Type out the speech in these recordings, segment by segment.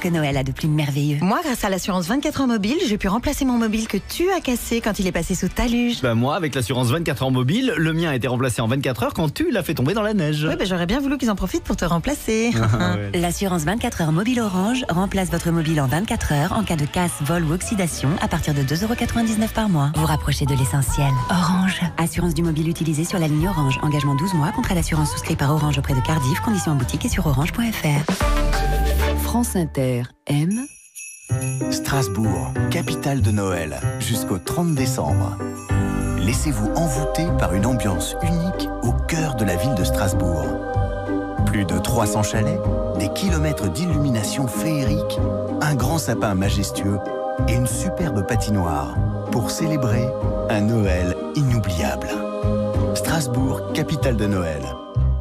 que Noël a de plus merveilleux? Moi, grâce à l'assurance 24 heures mobile, j'ai pu remplacer mon mobile que tu as cassé quand il est passé sous ta luge. Bah moi, avec l'assurance 24 heures mobile, le mien a été remplacé en 24 heures quand tu l'as fait tomber dans la neige. Oui, j'aurais bien voulu qu'ils en profitent pour te remplacer. L'assurance 24 heures mobile Orange remplace votre mobile en 24 heures en cas de casse, vol ou oxydation à partir de 2,99 € par mois. Vous rapprochez de l'essentiel. Orange. Assurance du mobile utilisé sur la ligne Orange. Engagement 12 mois. Contrat d'assurance souscrit par Orange auprès de Cardiff. Conditions en boutique et sur orange.fr. France Inter aime Strasbourg, capitale de Noël, jusqu'au 30 décembre. Laissez-vous envoûter par une ambiance unique au cœur de la ville de Strasbourg. Plus de 300 chalets, des kilomètres d'illumination féerique, un grand sapin majestueux et une superbe patinoire pour célébrer un Noël inoubliable. Strasbourg, capitale de Noël,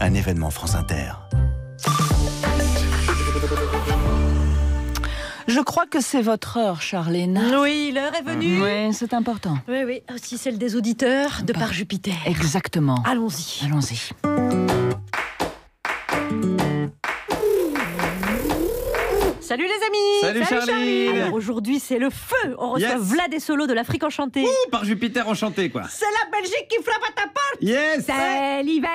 un événement France Inter. Je crois que c'est votre heure, Charline. Oui, l'heure est venue. Oui, c'est important. Oui, aussi celle des auditeurs de Par Jupiter. Exactement. Allons-y. Allons-y. Salut les amis. Salut Charline. Alors aujourd'hui c'est le feu. On reçoit Vlad et Solo de l'Afrique enchantée. Par Jupiter enchanté quoi. C'est la Belgique qui frappe à ta porte. Yes. C'est l'hiver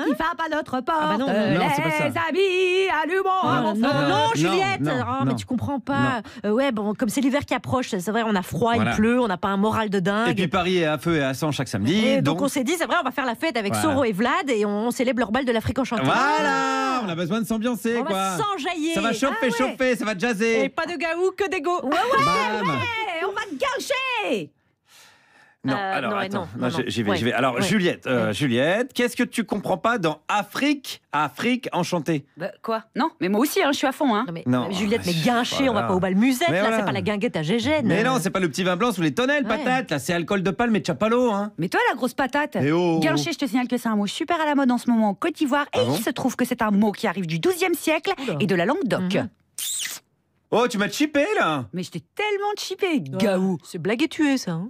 qui frappe à notre porte. Ah bah non, c'est pas ça. Les amis, allumons. Non, Juliette. Mais tu comprends pas. Ouais, bon, comme c'est l'hiver qui approche, c'est vrai, on a froid, il pleut, on n'a pas un moral de dingue. Et puis Paris est à feu et à sang chaque samedi. Et donc on s'est dit, c'est vrai, on va faire la fête avec Soro et Vlad et on célèbre leur bal de l'Afrique enchantée. Voilà, on a besoin de s'ambiancer on quoi. va s'enjailler. Ça va chauffer, ça va jazzer. Et pas de gaou que des go. Ouais, on va gâcher. Non, alors attends, j'y vais. Alors Juliette, qu'est-ce que tu comprends pas dans Afrique enchantée? Quoi? Non, mais moi aussi, je suis à fond. Non, Juliette, mais gâcher, on va pas au bal musette, là, c'est pas la guinguette à Gégène. Mais non, c'est pas le petit vin blanc sous les tonnelles, patate, là, c'est alcool de palme et chapalo, hein. Mais toi, la grosse patate, oh. Gâcher, je te signale que c'est un mot super à la mode en ce moment en Côte d'Ivoire, et il se trouve que c'est un mot qui arrive du XIIe siècle et de la langue d'oc. Oh, tu m'as chippé, là. Mais je t'ai tellement chippé, gaou. C'est blague et tuer, ça.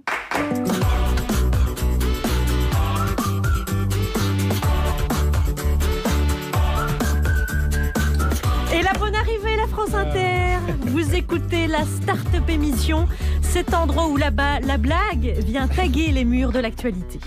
Et la bonne arrivée, la France Inter. Vous écoutez la Start-up émission, cet endroit où la blague vient taguer les murs de l'actualité.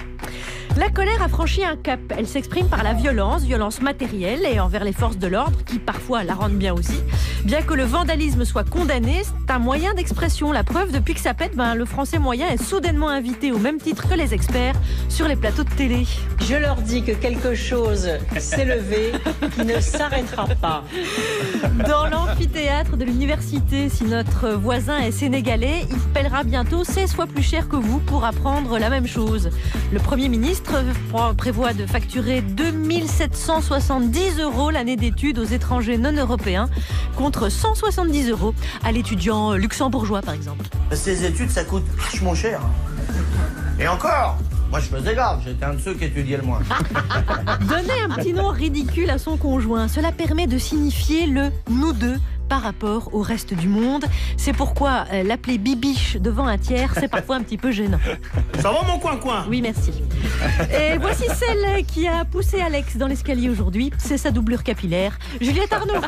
La colère a franchi un cap. Elle s'exprime par la violence matérielle et envers les forces de l'ordre, qui parfois la rendent bien aussi. Bien que le vandalisme soit condamné, c'est un moyen d'expression. La preuve, depuis que ça pète, le français moyen est soudainement invité au même titre que les experts sur les plateaux de télé. Je leur dis que quelque chose s'est levé qui ne s'arrêtera pas. Dans l'amphithéâtre de l'université, si notre voisin est sénégalais, il paiera bientôt 16 fois plus cher que vous pour apprendre la même chose. Le Premier ministre prévoit de facturer 2770 € l'année d'études aux étrangers non européens, contre 170 € à l'étudiant luxembourgeois, par exemple. Ces études, ça coûte vachement cher. Et encore, moi je faisais grave, j'étais un de ceux qui étudiaient le moins. Donner un petit nom ridicule à son conjoint, cela permet de signifier le « nous deux » par rapport au reste du monde. C'est pourquoi l'appeler bibiche devant un tiers, c'est parfois un petit peu gênant. Ça va mon coin-coin? Oui, merci. Et voici celle qui a poussé Alex dans l'escalier aujourd'hui. C'est sa doublure capillaire, Juliette Arnaud.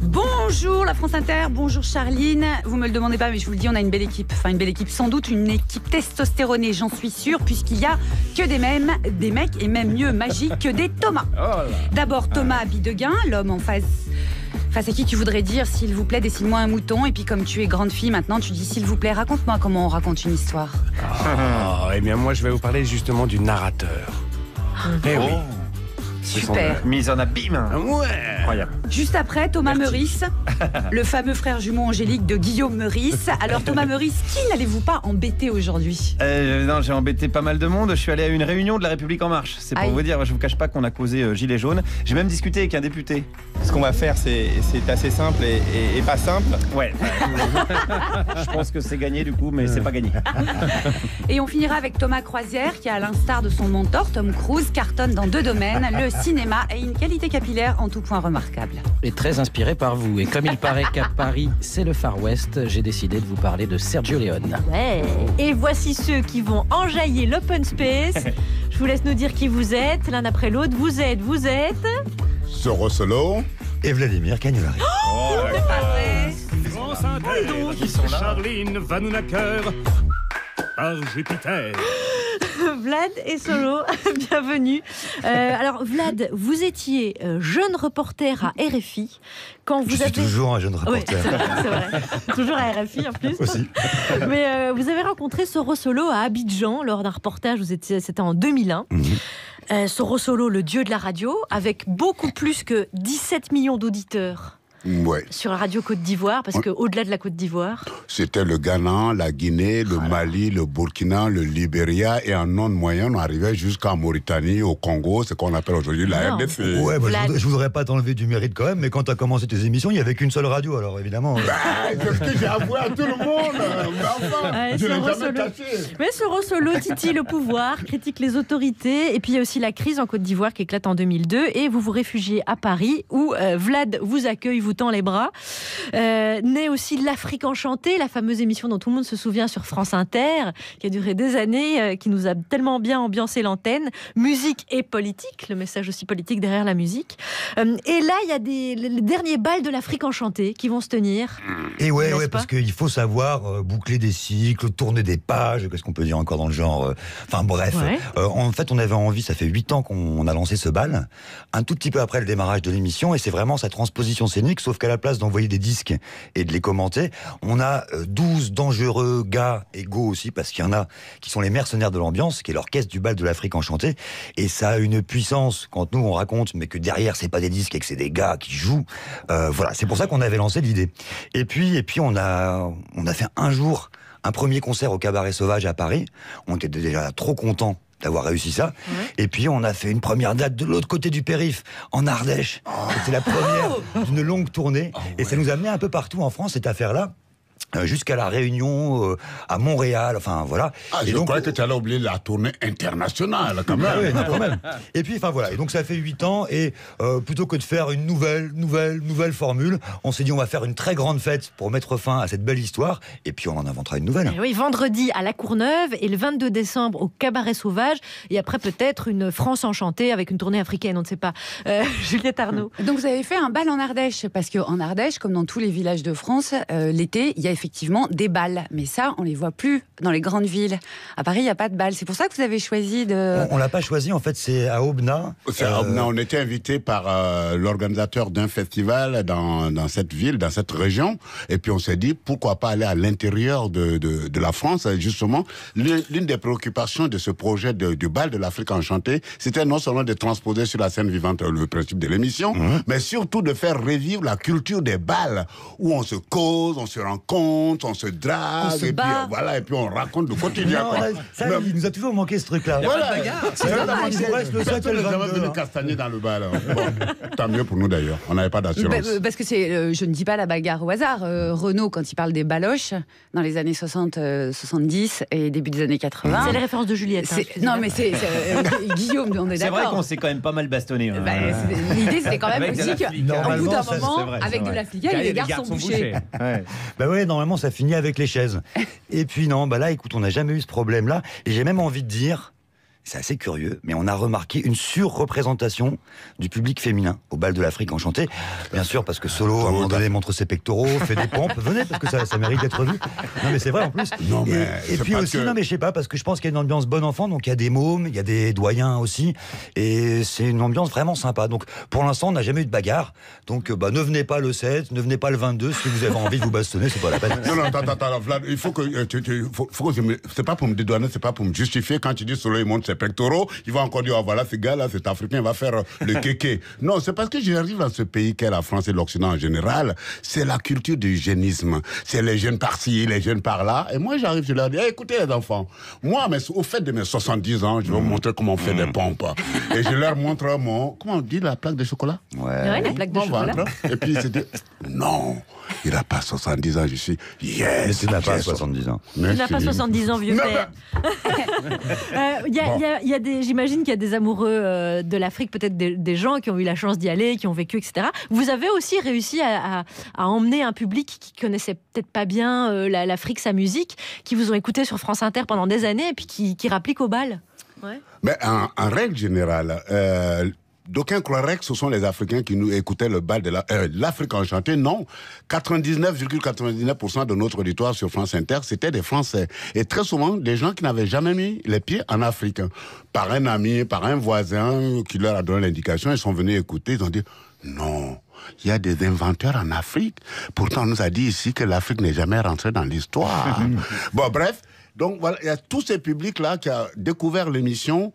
Bonjour la France Inter, bonjour Charline. Vous me le demandez pas, mais je vous le dis, on a une belle équipe. Enfin, une belle équipe, sans doute une équipe testostéronée, j'en suis sûre, puisqu'il y a que des mecs, et même mieux magiques que des Thomas. D'abord Thomas Bidegain, l'homme en face à qui tu voudrais dire s'il vous plaît, dessine-moi un mouton. Et puis comme tu es grande fille maintenant, tu dis s'il vous plaît, raconte-moi comment on raconte une histoire. Eh bien moi je vais vous parler justement du narrateur. Eh oui. Super. Mise en abîme. Ouais. Incroyable. Juste après, Thomas Meurice, le fameux frère jumeau angélique de Guillaume Meurice. Alors Thomas Meurice, qui n'allez-vous pas embêter aujourd'hui? Non, j'ai embêté pas mal de monde. Je suis allé à une réunion de la République En Marche. C'est pour vous dire, je vous cache pas qu'on a causé gilet jaune. J'ai même discuté avec un député. Ce qu'on va faire, c'est assez simple et pas simple. Ouais. Je pense que c'est gagné du coup, mais c'est pas gagné. Et on finira avec Thomas Croisière, qui à l'instar de son mentor Tom Cruise cartonne dans 2 domaines, le cinéma et une qualité capillaire en tout point remarquable. Et très inspiré par vous. Et comme il paraît qu'à Paris, c'est le Far West, j'ai décidé de vous parler de Sergio Leone. Ouais. Et voici ceux qui vont enjailler l'open space. Je vous laisse nous dire qui vous êtes, l'un après l'autre. Vous êtes... Soro Solo et Vladimir Cagnolari. Oh, dis donc. Ils sont là. Charline Vanhoenacker par Jupiter. Vlad et Solo, bienvenue. Alors Vlad, vous étiez jeune reporter à RFI quand vous avez... toujours un jeune reporter. Oui, c'est vrai. Toujours à RFI en plus. Aussi. Mais vous avez rencontré Soro Solo à Abidjan lors d'un reportage, c'était en 2001. Soro Solo, le dieu de la radio, avec beaucoup plus que 17 millions d'auditeurs. Ouais. Sur la radio Côte d'Ivoire, parce qu'au-delà de la Côte d'Ivoire... C'était le Ghana, la Guinée, le Mali, le Burkina, le Libéria, et en ondes moyennes, on arrivait jusqu'en Mauritanie, au Congo, ce qu'on appelle aujourd'hui la RDC. Ouais, bah, je voudrais pas t'enlever du mérite quand même, mais quand tu as commencé tes émissions, il n'y avait qu'une seule radio, alors évidemment... c'est ce que j'ai avoué à tout le monde, mais enfin, je l'ai jamais caché. Mais Soro Solo titille le pouvoir, critique les autorités, et puis il y a aussi la crise en Côte d'Ivoire qui éclate en 2002, et vous vous réfugiez à Paris, où Vlad vous accueille, vous tend les bras. Naît aussi l'Afrique enchantée, la fameuse émission dont tout le monde se souvient sur France Inter, qui a duré des années, qui nous a tellement bien ambiancé l'antenne. Musique et politique, le message aussi politique derrière la musique. Et là, il y a les derniers bals de l'Afrique enchantée qui vont se tenir. Et ouais, parce qu'il faut savoir boucler des cycles, tourner des pages, qu'est-ce qu'on peut dire encore dans le genre. Enfin bref, en fait, on avait envie, ça fait 8 ans qu'on a lancé ce bal, un tout petit peu après le démarrage de l'émission, et c'est vraiment sa transposition scénique, sauf qu'à la place d'envoyer des disques et de les commenter, on a 12 dangereux gars et go aussi, parce qu'il y en a qui sont les mercenaires de l'ambiance, qui est l'orchestre du bal de l'Afrique enchantée, et ça a une puissance quand nous on raconte, mais que derrière c'est pas des disques et que c'est des gars qui jouent. Voilà, c'est pour ça qu'on avait lancé l'idée. Et puis on a fait un premier concert au Cabaret Sauvage à Paris. On était déjà trop contents d'avoir réussi ça. Et puis on a fait une première date de l'autre côté du périph', en Ardèche. C'était la première d'une longue tournée. Et ça nous a amené un peu partout en France, cette affaire-là. Jusqu'à la Réunion, à Montréal, enfin voilà. Je croyais que tu allais oublier la tournée internationale quand même. Quand même. Et puis enfin voilà, et donc ça fait 8 ans, et plutôt que de faire une nouvelle formule, on s'est dit on va faire une très grande fête pour mettre fin à cette belle histoire, et puis on en inventera une nouvelle. Et oui, vendredi à la Courneuve, et le 22 décembre au Cabaret Sauvage, et après peut-être une France enchantée avec une tournée africaine, on ne sait pas. Juliette Arnaud. Donc vous avez fait un bal en Ardèche, parce qu'en Ardèche, comme dans tous les villages de France, l'été, il y a effectivement des bals, mais ça, on les voit plus dans les grandes villes. À Paris, il n'y a pas de bal. C'est pour ça que vous avez choisi de... On l'a pas choisi, en fait, c'est à Aubenas. C'est à Aubenas. On était invité par l'organisateur d'un festival dans cette ville, dans cette région, et puis on s'est dit, pourquoi pas aller à l'intérieur de la France, justement. L'une des préoccupations de ce projet du bal de l'Afrique enchantée, c'était non seulement de transposer sur la scène vivante le principe de l'émission, mais surtout de faire revivre la culture des bals, où on se cause, on se rencontre, on se drague, et puis voilà, et puis on raconte le quotidien. Il nous a toujours manqué ce truc-là. Voilà. Personne n'a jamais venu castagner dans le bal. Bon, tant mieux pour nous d'ailleurs. On n'avait pas d'assurance. Parce que je ne dis pas la bagarre au hasard. Renaud, quand il parle des baloches dans les années 60, 70 et début des années 80. C'est les références de Juliette. Non, mais c'est Guillaume, on est d'accord. C'est vrai qu'on s'est quand même pas mal bastonné. L'idée, c'était quand même aussi qu'au bout d'un moment, avec de la filiale, les garçons bouchés. Bah ouais, normalement ça finit avec les chaises. Et puis non, bah là écoute, on n'a jamais eu ce problème-là, et j'ai même envie de dire, c'est assez curieux, mais on a remarqué une surreprésentation du public féminin au bal de l'Afrique enchantée. Bien sûr, parce que Solo, à un moment donné, montre ses pectoraux, fait des pompes. Venez, parce que ça mérite d'être vu. Non, mais c'est vrai en plus. Non, mais et puis aussi, non, mais je sais pas, parce que je pense qu'il y a une ambiance bonne enfant, donc il y a des mômes, il y a des doyens aussi, et c'est une ambiance vraiment sympa. Donc pour l'instant, on n'a jamais eu de bagarre. Donc ne venez pas le 7, ne venez pas le 22, si vous avez envie de vous bastonner, c'est pas la peine. Non, attends, Vlad, il faut que c'est pas pour me dédouaner, c'est pas pour me justifier. Quand tu dis Solo, il monte ses pectoraux, il va encore dire, voilà, ce gars-là, cet Africain, il va faire le kéké. Non, c'est parce que j'arrive dans ce pays qu'est la France et l'Occident en général, c'est la culture du jeunisme. C'est les jeunes par-ci, les jeunes par-là. Et moi, j'arrive, je leur dis, écoutez les enfants, moi, au fait de mes 70 ans, je vais vous montrer comment on fait des pompes. Et je leur montre comment on dit la plaque de chocolat? Ouais, la plaque de chocolat. Et puis, c'était, non, il n'a pas 70 ans, je suis, yes. Mais tu n'as pas 70 ans. Tu n'as pas 70 ans, vieux père. J'imagine qu'il y a des amoureux de l'Afrique, peut-être des gens qui ont eu la chance d'y aller, qui ont vécu, etc. Vous avez aussi réussi à emmener un public qui connaissait peut-être pas bien l'Afrique, sa musique, qui vous ont écouté sur France Inter pendant des années et puis qui rappliquent au bal. Ouais. Mais en règle générale, d'aucuns croiraient que ce sont les Africains qui nous écoutaient le bal de l'Afrique enchantée. Non, 99,99% de notre auditoire sur France Inter, c'était des Français. Et très souvent, des gens qui n'avaient jamais mis les pieds en Afrique. Par un ami, par un voisin qui leur a donné l'indication, ils sont venus écouter, ils ont dit non. Il y a des inventeurs en Afrique. Pourtant, on nous a dit ici que l'Afrique n'est jamais rentrée dans l'histoire. Bon, bref. Donc, voilà, il y a tous ces publics-là qui ont découvert l'émission.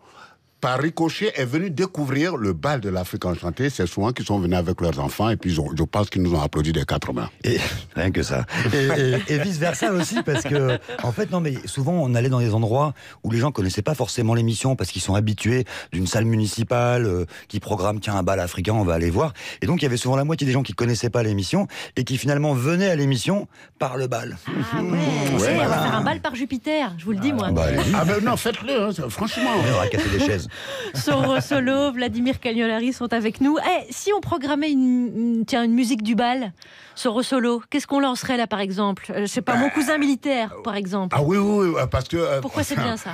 Par ricochet, est venu découvrir le bal de l'Afrique enchantée. C'est souvent qu'ils sont venus avec leurs enfants et puis je pense qu'ils nous ont applaudi des 4 mains. Et rien que ça. Et vice versa aussi, parce que en fait, non, mais souvent on allait dans des endroits où les gens connaissaient pas forcément l'émission parce qu'ils sont habitués d'une salle municipale qui programme tiens un bal africain, on va aller voir. Et donc il y avait souvent la moitié des gens qui connaissaient pas l'émission et qui finalement venaient à l'émission par le bal. Ah ouais. On va faire un bal par Jupiter, je vous le dis moi. Ben non, faites-le, hein, franchement. On va casser des chaises. Soro Solo, Vladimir Cagnolari sont avec nous. Si on programmait une musique du bal, Soro Solo, qu'est-ce qu'on lancerait là par exemple? Je sais pas, mon cousin militaire par exemple. Ah oui, parce que... Pourquoi c'est bien ça?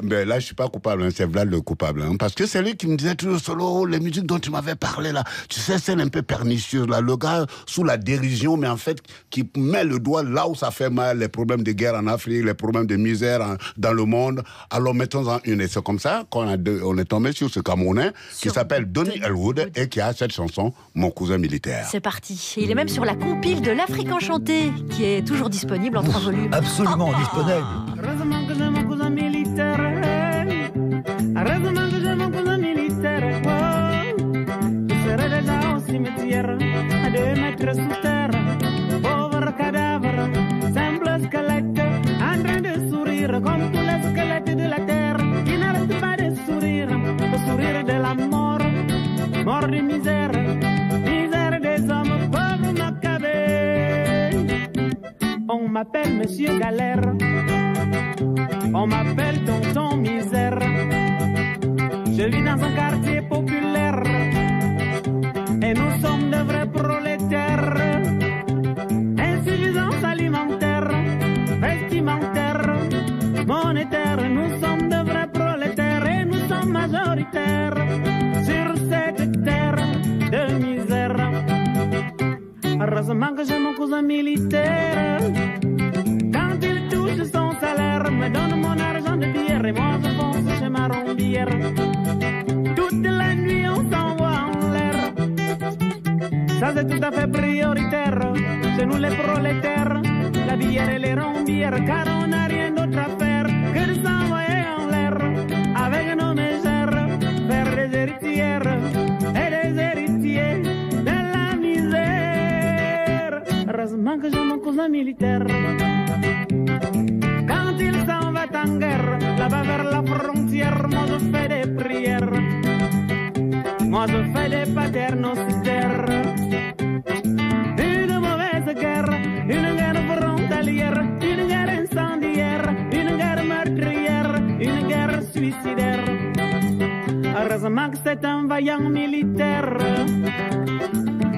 Ben là, je suis pas coupable, hein, c'est Vlad le coupable. Hein, parce que c'est lui qui me disait toujours, Solo, les musiques dont tu m'avais parlé là, tu sais, c'est un peu pernicieux là. Le gars, sous la dérision, mais en fait, qui met le doigt là où ça fait mal, les problèmes de guerre en Afrique, les problèmes de misère dans le monde. Alors mettons-en une. Et c'est comme ça qu'on est tombé sur ce Camerounais qui s'appelle Donny Elwood et qui a cette chanson, Mon cousin militaire. C'est parti. Et il est même sur la compile de l'Afrique enchantée, qui est toujours disponible en 3 volumes. Absolument disponible. Heureusement que j'ai mon cousin militaire. Heureusement que j'ai mon cousin militaire. Je serai déjà au cimetière à 2 mètres sous terre. Pauvre cadavre, simple squelette, en train de sourire comme tous les squelettes de la terre. Qui n'arrête pas de sourire, le sourire de la mort. Mort de misère, misère des hommes, pauvre Macabé. On m'appelle Monsieur Galère. On m'appelle Tonton Misère. Je vis dans un quartier populaire. Et nous sommes de vrais prolétaires. Insuffisance alimentaire, vestimentaire, monétaire. Nous sommes de vrais prolétaires. Et nous sommes majoritaires sur cette terre de misère. Heureusement que j'ai mon cousin militaire. Quand il touche son salaire, me donne mon argent de bière et moi je fonce chez ma rombière. Toute la nuit on s'envoie en l'air. Ça c'est tout à fait prioritaire. Chez nous les prolétaires, la bière et les rombières, car on n'a rien d'autre à faire que de s'envoyer en l'air. Avec nos mégères, faire des héritières et des héritiers de la misère. Heureusement que j'ai mon cousin militaire. Quand il s'en va en guerre, là-bas vers la frontière, moi je fais des prières. Moi je fais des paternostères. Une mauvaise guerre, une guerre frontalière, une guerre incendiaire, une guerre meurtrière, une guerre suicidaire. Heureusement que c'est un vaillant militaire.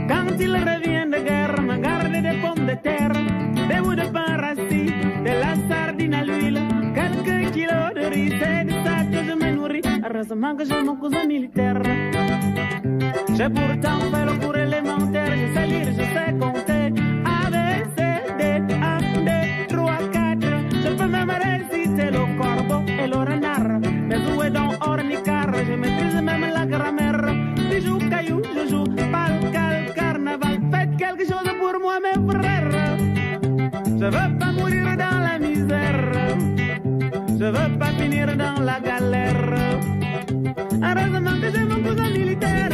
Quand il revient de guerre, me garde des pommes de terre, des bouts de pain rassis, de la sardine à l'huile, quelques kilos de riz, c'est de ça que je me nourris. Heureusement que j'ai mon cousin militaire. J'ai pourtant fait le cours élémentaire, je sais lire, je sais compter. A, B, C, D, 1, 2, 3, 4. Je peux même réciter le corbeau et le renard. Mais où est donc ornicar? Je maîtrise même la grammaire. Bijoux, cailloux, je joue, pal, cal, carnaval. Faites quelque chose pour moi, mes frères. Je veux pas mourir dans la misère. Je veux pas finir dans la galère. Heureusement que j'ai mon cousin militaire.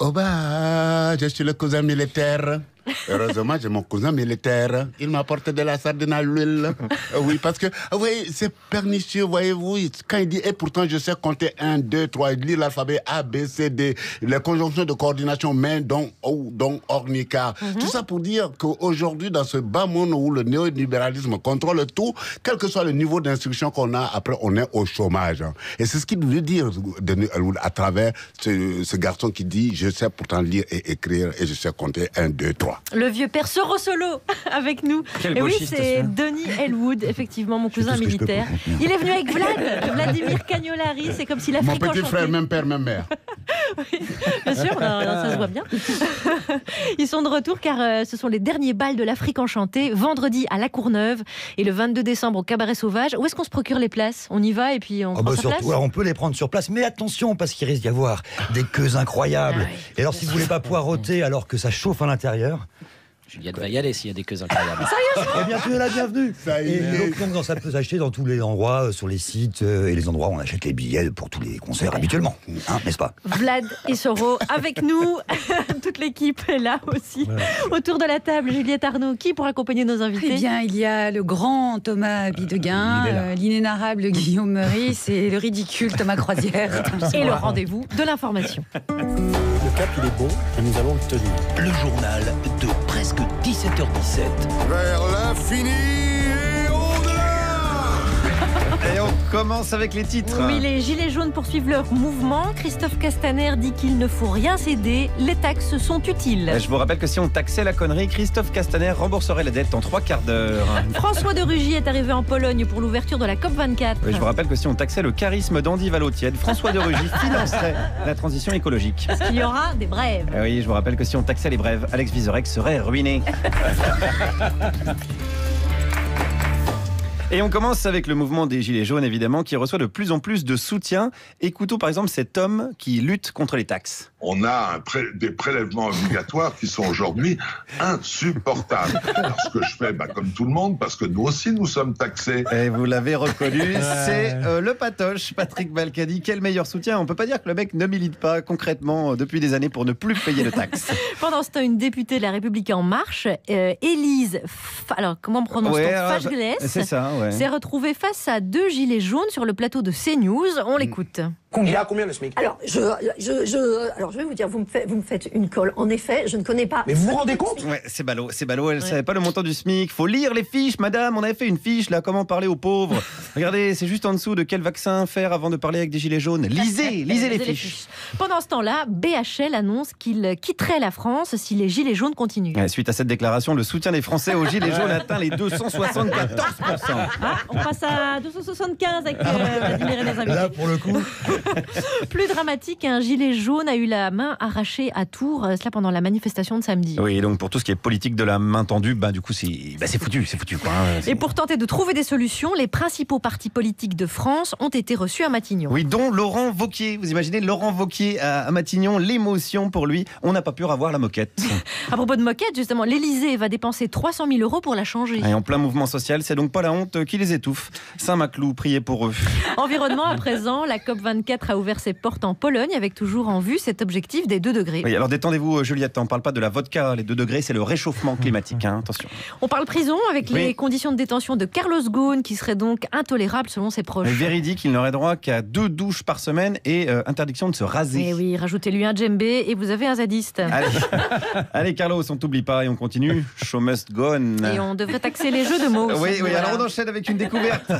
Oh bah, je suis le cousin militaire. Heureusement, j'ai mon cousin militaire. Il m'a apporté de la sardine à l'huile. Oui, parce que, oui, c'est pernicieux, voyez-vous. Quand il dit, et pourtant, je sais compter 1, 2, 3, il lit l'alphabet A, B, C, D, les conjonctions de coordination, main, donc, ou, donc, ornicar. Tout ça pour dire qu'aujourd'hui, dans ce bas monde où le néolibéralisme contrôle tout, quel que soit le niveau d'instruction qu'on a, après, on est au chômage. Et c'est ce qu'il veut dire à travers ce garçon qui dit, je sais pourtant lire et écrire, et je sais compter 1, 2, 3. Le vieux père Soro Solo avec nous. Quel et oui, gauchiste, c'est Denis Elwood, effectivement, mon cousin militaire. Il est venu avec Vladimir Cagnolari. C'est comme si l'Afrique Mon petit frère, même père, même mère. Oui, bien sûr, ça se voit bien. Ils sont de retour car ce sont les derniers bals de l'Afrique enchantée, vendredi à La Courneuve et le 22 décembre au Cabaret Sauvage. Où est-ce qu'on se procure les places? On y va et puis on prend sa place. On peut les prendre sur place, mais attention parce qu'il risque d'y avoir des queues incroyables. Et alors si vous voulez pas poireauter alors que ça chauffe à l'intérieur, Juliette va y aller s'il y a des queues incroyables. Eh bien, tu es la bienvenue. Donc, ça peut s'acheter dans tous les endroits, sur les sites et les endroits où on achète les billets pour tous les concerts habituellement, n'est-ce pas? Vlad et Soro avec nous. Toute l'équipe est là aussi. Voilà. Autour de la table, Juliette Arnaud, qui pour accompagner nos invités? Eh bien, il y a le grand Thomas Bidegain, l'inénarrable Guillaume Meurice et le ridicule Thomas Croisière. Et le rendez-vous de l'information. Le cap, il est beau et nous allons le tenir. Le journal de presque 17h17. Vers l'infini et au-delà. Et on commence avec les titres. Oui, les Gilets jaunes poursuivent leur mouvement. Christophe Castaner dit qu'il ne faut rien céder. Les taxes sont utiles. Je vous rappelle que si on taxait la connerie, Christophe Castaner rembourserait la dette en 3 quarts d'heure. François de Rugy est arrivé en Pologne pour l'ouverture de la COP24. Je vous rappelle que si on taxait le charisme d'Andy Valotienne, François de Rugy financerait la transition écologique. Parce qu'il y aura des brèves. Oui, je vous rappelle que si on taxait les brèves, Alex Vizorek serait ruiné. Et on commence avec le mouvement des Gilets jaunes, évidemment, qui reçoit de plus en plus de soutien. Écoutons par exemple cet homme qui lutte contre les taxes. On a des prélèvements obligatoires qui sont aujourd'hui insupportables. Alors ce que je fais, comme tout le monde, parce que nous aussi nous sommes taxés. Et vous l'avez reconnu, c'est le patoche, Patrick Balkany. Quel meilleur soutien. On ne peut pas dire que le mec ne milite pas concrètement depuis des années pour ne plus payer de taxes. Pendant ce temps, une députée de La République En Marche, Élise, alors comment prononce-t-on, Fajgeles, c'est ça, ouais. s'est retrouvée face à 2 gilets jaunes sur le plateau de CNews. On l'écoute. Il a combien le SMIC? Alors, je vais vous dire, vous me faites une colle. En effet, je ne connais pas. Mais vous vous rendez compte? Ouais, c'est ballot. Elle ne savait pas le montant du SMIC. Faut lire les fiches, madame. On avait fait une fiche, là, comment parler aux pauvres. Regardez, c'est juste en dessous de quel vaccin faire avant de parler avec des gilets jaunes. Lisez les fiches. Pendant ce temps-là, BHL annonce qu'il quitterait la France si les gilets jaunes continuent. Ouais, suite à cette déclaration, le soutien des Français aux gilets jaunes atteint les 274%. On passe à 275 avec Vladimir et les invités. Là, pour le coup... Plus dramatique, un gilet jaune a eu la main arrachée à Tours, cela pendant la manifestation de samedi. Oui, donc pour tout ce qui est politique de la main tendue, du coup c'est foutu quoi. Et pour tenter de trouver des solutions, les principaux partis politiques de France ont été reçus à Matignon. Oui, dont Laurent Wauquiez. Vous imaginez Laurent Wauquiez à Matignon, l'émotion pour lui. On n'a pas pu avoir la moquette. À propos de moquette, justement, l'Élysée va dépenser 300 000 € pour la changer. Et en plein mouvement social, c'est donc pas la honte qui les étouffe. Saint-Maclou, priez pour eux. Environnement à présent, la COP24 a ouvert ses portes en Pologne avec toujours en vue cet objectif des 2 degrés. Oui, alors détendez-vous Juliette, on ne parle pas de la vodka, les 2 degrés c'est le réchauffement climatique, attention. On parle prison avec les conditions de détention de Carlos Ghosn qui seraient donc intolérables selon ses proches. Véridique, il n'aurait droit qu'à 2 douches par semaine et interdiction de se raser. Et oui, rajoutez-lui un djembé et vous avez un zadiste. Allez Carlos, on t'oublie pas et on continue. Show must go on. Et on devrait taxer les jeux de mots aussi. Oui, alors on enchaîne avec une découverte.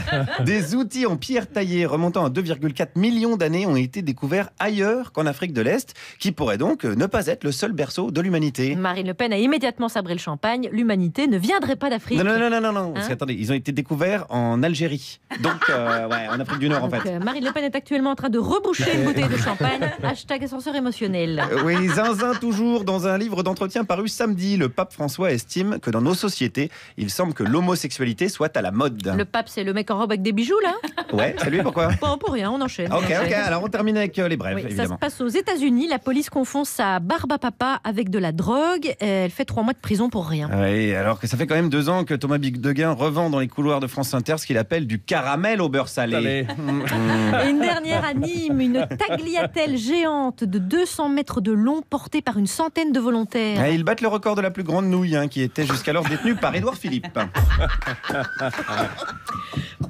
Des outils en pierre taillée remontant à 2,4 millions d'années ont été découverts ailleurs qu'en Afrique de l'Est, qui pourrait donc ne pas être le seul berceau de l'humanité. Marine Le Pen a immédiatement sabré le champagne. L'humanité ne viendrait pas d'Afrique. Non. Parce qu'attendez, ils ont été découverts en Algérie. Donc, en Afrique du Nord, en fait. Marine Le Pen est actuellement en train de reboucher une bouteille de champagne. #ascenseur émotionnel. Oui, zinzin toujours. Dans un livre d'entretien paru samedi, le pape François estime que dans nos sociétés, il semble que l'homosexualité soit à la mode. Le pape, c'est le mec en robe avec des bijoux, là? Ouais, c'est lui, pourquoi? Bon, pour rien, on enchaîne. Ok. alors on termine avec les brèves, Oui, ça évidemment. se passe aux États-Unis. La police confond sa barbe à papa avec de la drogue. Elle fait 3 mois de prison pour rien. Oui, alors que ça fait quand même 2 ans que Thomas Bigdeguin revend dans les couloirs de France Inter ce qu'il appelle du caramel au beurre salé. Et une dernière anime, une tagliatelle géante de 200 mètres de long portée par une centaine de volontaires. Ouais, ils battent le record de la plus grande nouille, qui était jusqu'alors détenue par Édouard Philippe.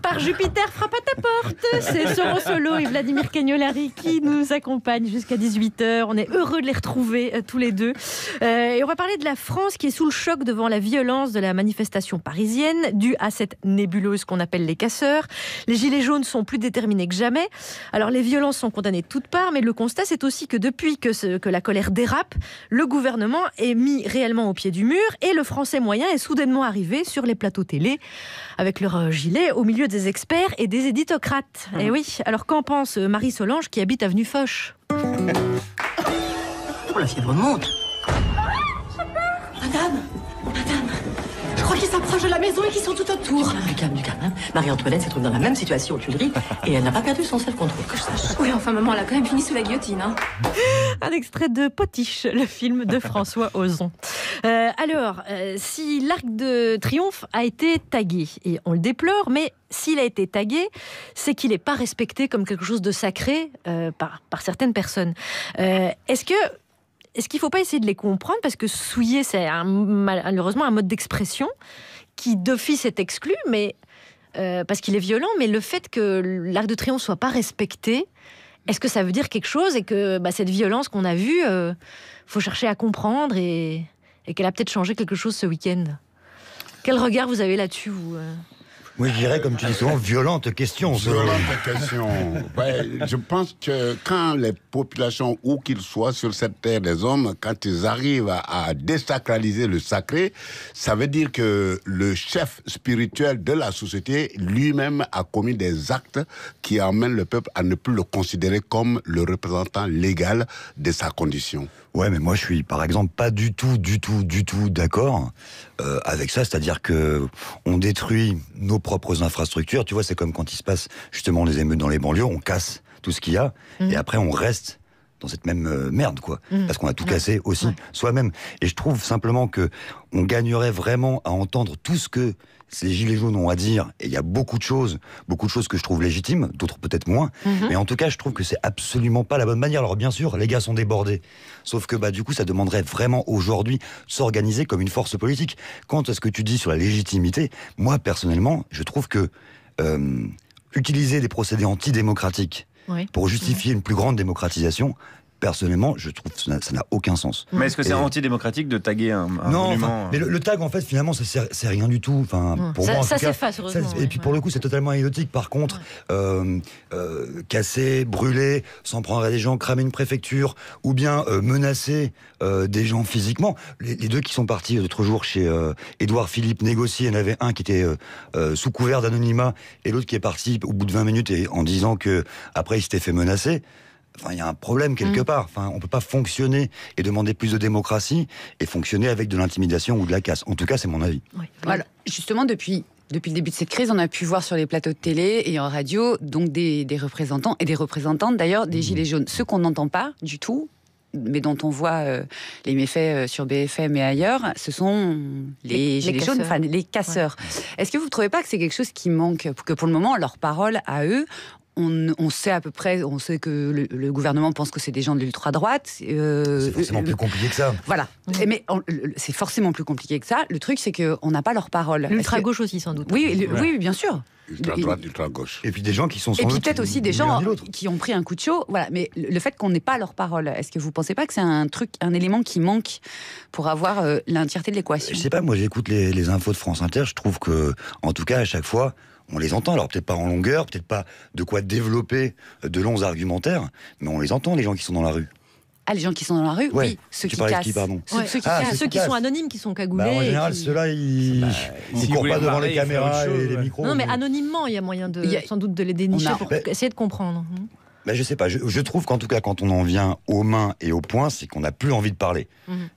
Par Jupiter frappe à ta porte. C'est Soro Solo et Vladimir Cagnolari qui nous accompagnent jusqu'à 18h. On est heureux de les retrouver tous les deux. Et on va parler de la France qui est sous le choc devant la violence de la manifestation parisienne due à cette nébuleuse qu'on appelle les casseurs. Les gilets jaunes sont plus déterminés que jamais. Alors les violences sont condamnées de toutes parts, mais le constat c'est aussi que depuis que la colère dérape, le gouvernement est mis réellement au pied du mur et le français moyen est soudainement arrivé sur les plateaux télé avec leur gilet au milieu des experts et des éditocrates. Et oui, alors qu'en pense Marie Solange qui habite avenue Foch? Oh, la fièvre monte. Madame, je crois qu'ils s'approchent de la maison et qu'ils sont tout autour. Du calme, hein. Marie-Antoinette se trouve dans la même situation aux Tuileries et elle n'a pas perdu son self-control, que je sache. Oui, enfin, maman, elle a quand même fini sous la guillotine. Hein. Un extrait de Potiche, le film de François Ozon. Si l'Arc de Triomphe a été tagué, et on le déplore, mais s'il a été tagué, c'est qu'il n'est pas respecté comme quelque chose de sacré par certaines personnes. Est-ce qu'il ne faut pas essayer de les comprendre? Parce que souiller, c'est malheureusement un mode d'expression qui d'office est exclu, mais, parce qu'il est violent, mais le fait que l'Arc de Triomphe ne soit pas respecté, est-ce que ça veut dire quelque chose et que cette violence qu'on a vue, faut chercher à comprendre et qu'elle a peut-être changé quelque chose ce week-end? Quel regard vous avez là-dessus, vous Moi, je dirais, comme tu dis souvent, violente question. Violente question. Ouais, je pense que quand les populations, où qu'ils soient sur cette terre des hommes, quand ils arrivent à désacraliser le sacré, ça veut dire que le chef spirituel de la société lui-même a commis des actes qui amènent le peuple à ne plus le considérer comme le représentant légal de sa condition. Ouais, mais moi je suis par exemple pas du tout d'accord avec ça, c'est-à-dire que on détruit nos propres infrastructures. Tu vois, c'est comme quand il se passe justement les émeutes dans les banlieues, on casse tout ce qu'il y a et après on reste dans cette même merde, quoi. Parce qu'on a tout cassé aussi soi-même. Et je trouve simplement que on gagnerait vraiment à entendre tout ce que ces gilets jaunes ont à dire. Et il y a beaucoup de choses que je trouve légitimes, d'autres peut-être moins. Mais en tout cas, je trouve que c'est absolument pas la bonne manière. Alors bien sûr, les gars sont débordés. Sauf que du coup, ça demanderait vraiment aujourd'hui s'organiser comme une force politique. Quant à ce que tu dis sur la légitimité, moi personnellement, je trouve que utiliser des procédés antidémocratiques pour justifier une plus grande démocratisation, personnellement, je trouve que ça n'a aucun sens. Mais est-ce que c'est antidémocratique de taguer un monument mais le tag, en fait, finalement, ça sert rien du tout. Enfin, pour moi, en tout cas, s'efface, heureusement. Et puis, pour le coup, c'est totalement anecdotique. Par contre, casser, brûler, s'en prendre à des gens, cramer une préfecture, ou bien menacer des gens physiquement. Les deux qui sont partis l'autre jour chez Édouard Philippe négocier, il y en avait un qui était sous couvert d'anonymat, et l'autre qui est parti au bout de 20 minutes en disant que après il s'était fait menacer. Enfin, il y a un problème quelque part. Enfin, on peut pas fonctionner et demander plus de démocratie et fonctionner avec de l'intimidation ou de la casse. En tout cas, c'est mon avis. Oui. Voilà. Justement, depuis le début de cette crise, on a pu voir sur les plateaux de télé et en radio donc des représentants et des représentantes d'ailleurs des Gilets jaunes. Ceux qu'on n'entend pas du tout, mais dont on voit les méfaits sur BFM et ailleurs, ce sont les Gilets jaunes, enfin les casseurs. Ouais. Est-ce que vous ne trouvez pas que c'est quelque chose qui manque, que pour le moment, leur parole à eux, on sait à peu près, on sait que le gouvernement pense que c'est des gens de l'ultra-droite. C'est forcément plus compliqué que ça. Voilà. Mais c'est forcément plus compliqué que ça. Le truc, c'est qu'on n'a pas leur parole. L'ultra-gauche aussi, sans doute. Oui, oui, bien sûr. Ultra-droite, ultra-gauche. Et puis des gens qui sont et puis peut-être aussi des gens qui ont pris un coup de chaud. Voilà. Mais le fait qu'on n'ait pas leur parole, est-ce que vous ne pensez pas que c'est un élément qui manque pour avoir l'entièreté de l'équation? Je sais pas, moi j'écoute les infos de France Inter, je trouve que, en tout cas, à chaque fois, on les entend, alors peut-être pas en longueur, peut-être pas de quoi développer de longs argumentaires, mais on les entend, les gens qui sont dans la rue. Ah, les gens qui sont dans la rue, oui, ceux qui cassent. Ceux qui sont anonymes, qui sont cagoulés. En général, ceux-là, ils ne courent pas devant les caméras et les micros. Non, mais anonymement, il y a moyen sans doute de les dénicher pour essayer de comprendre. Je sais pas, je trouve qu'en tout cas, quand on en vient aux mains et aux poings, c'est qu'on n'a plus envie de parler.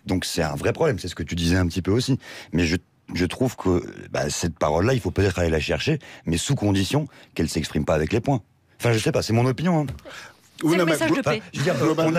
Donc c'est un vrai problème, c'est ce que tu disais un petit peu aussi. Mais je trouve que cette parole-là, il faut peut-être aller la chercher, mais sous condition qu'elle ne s'exprime pas avec les poings. Enfin, je sais pas, c'est mon opinion. C'est le message de paix. Je veux dire, on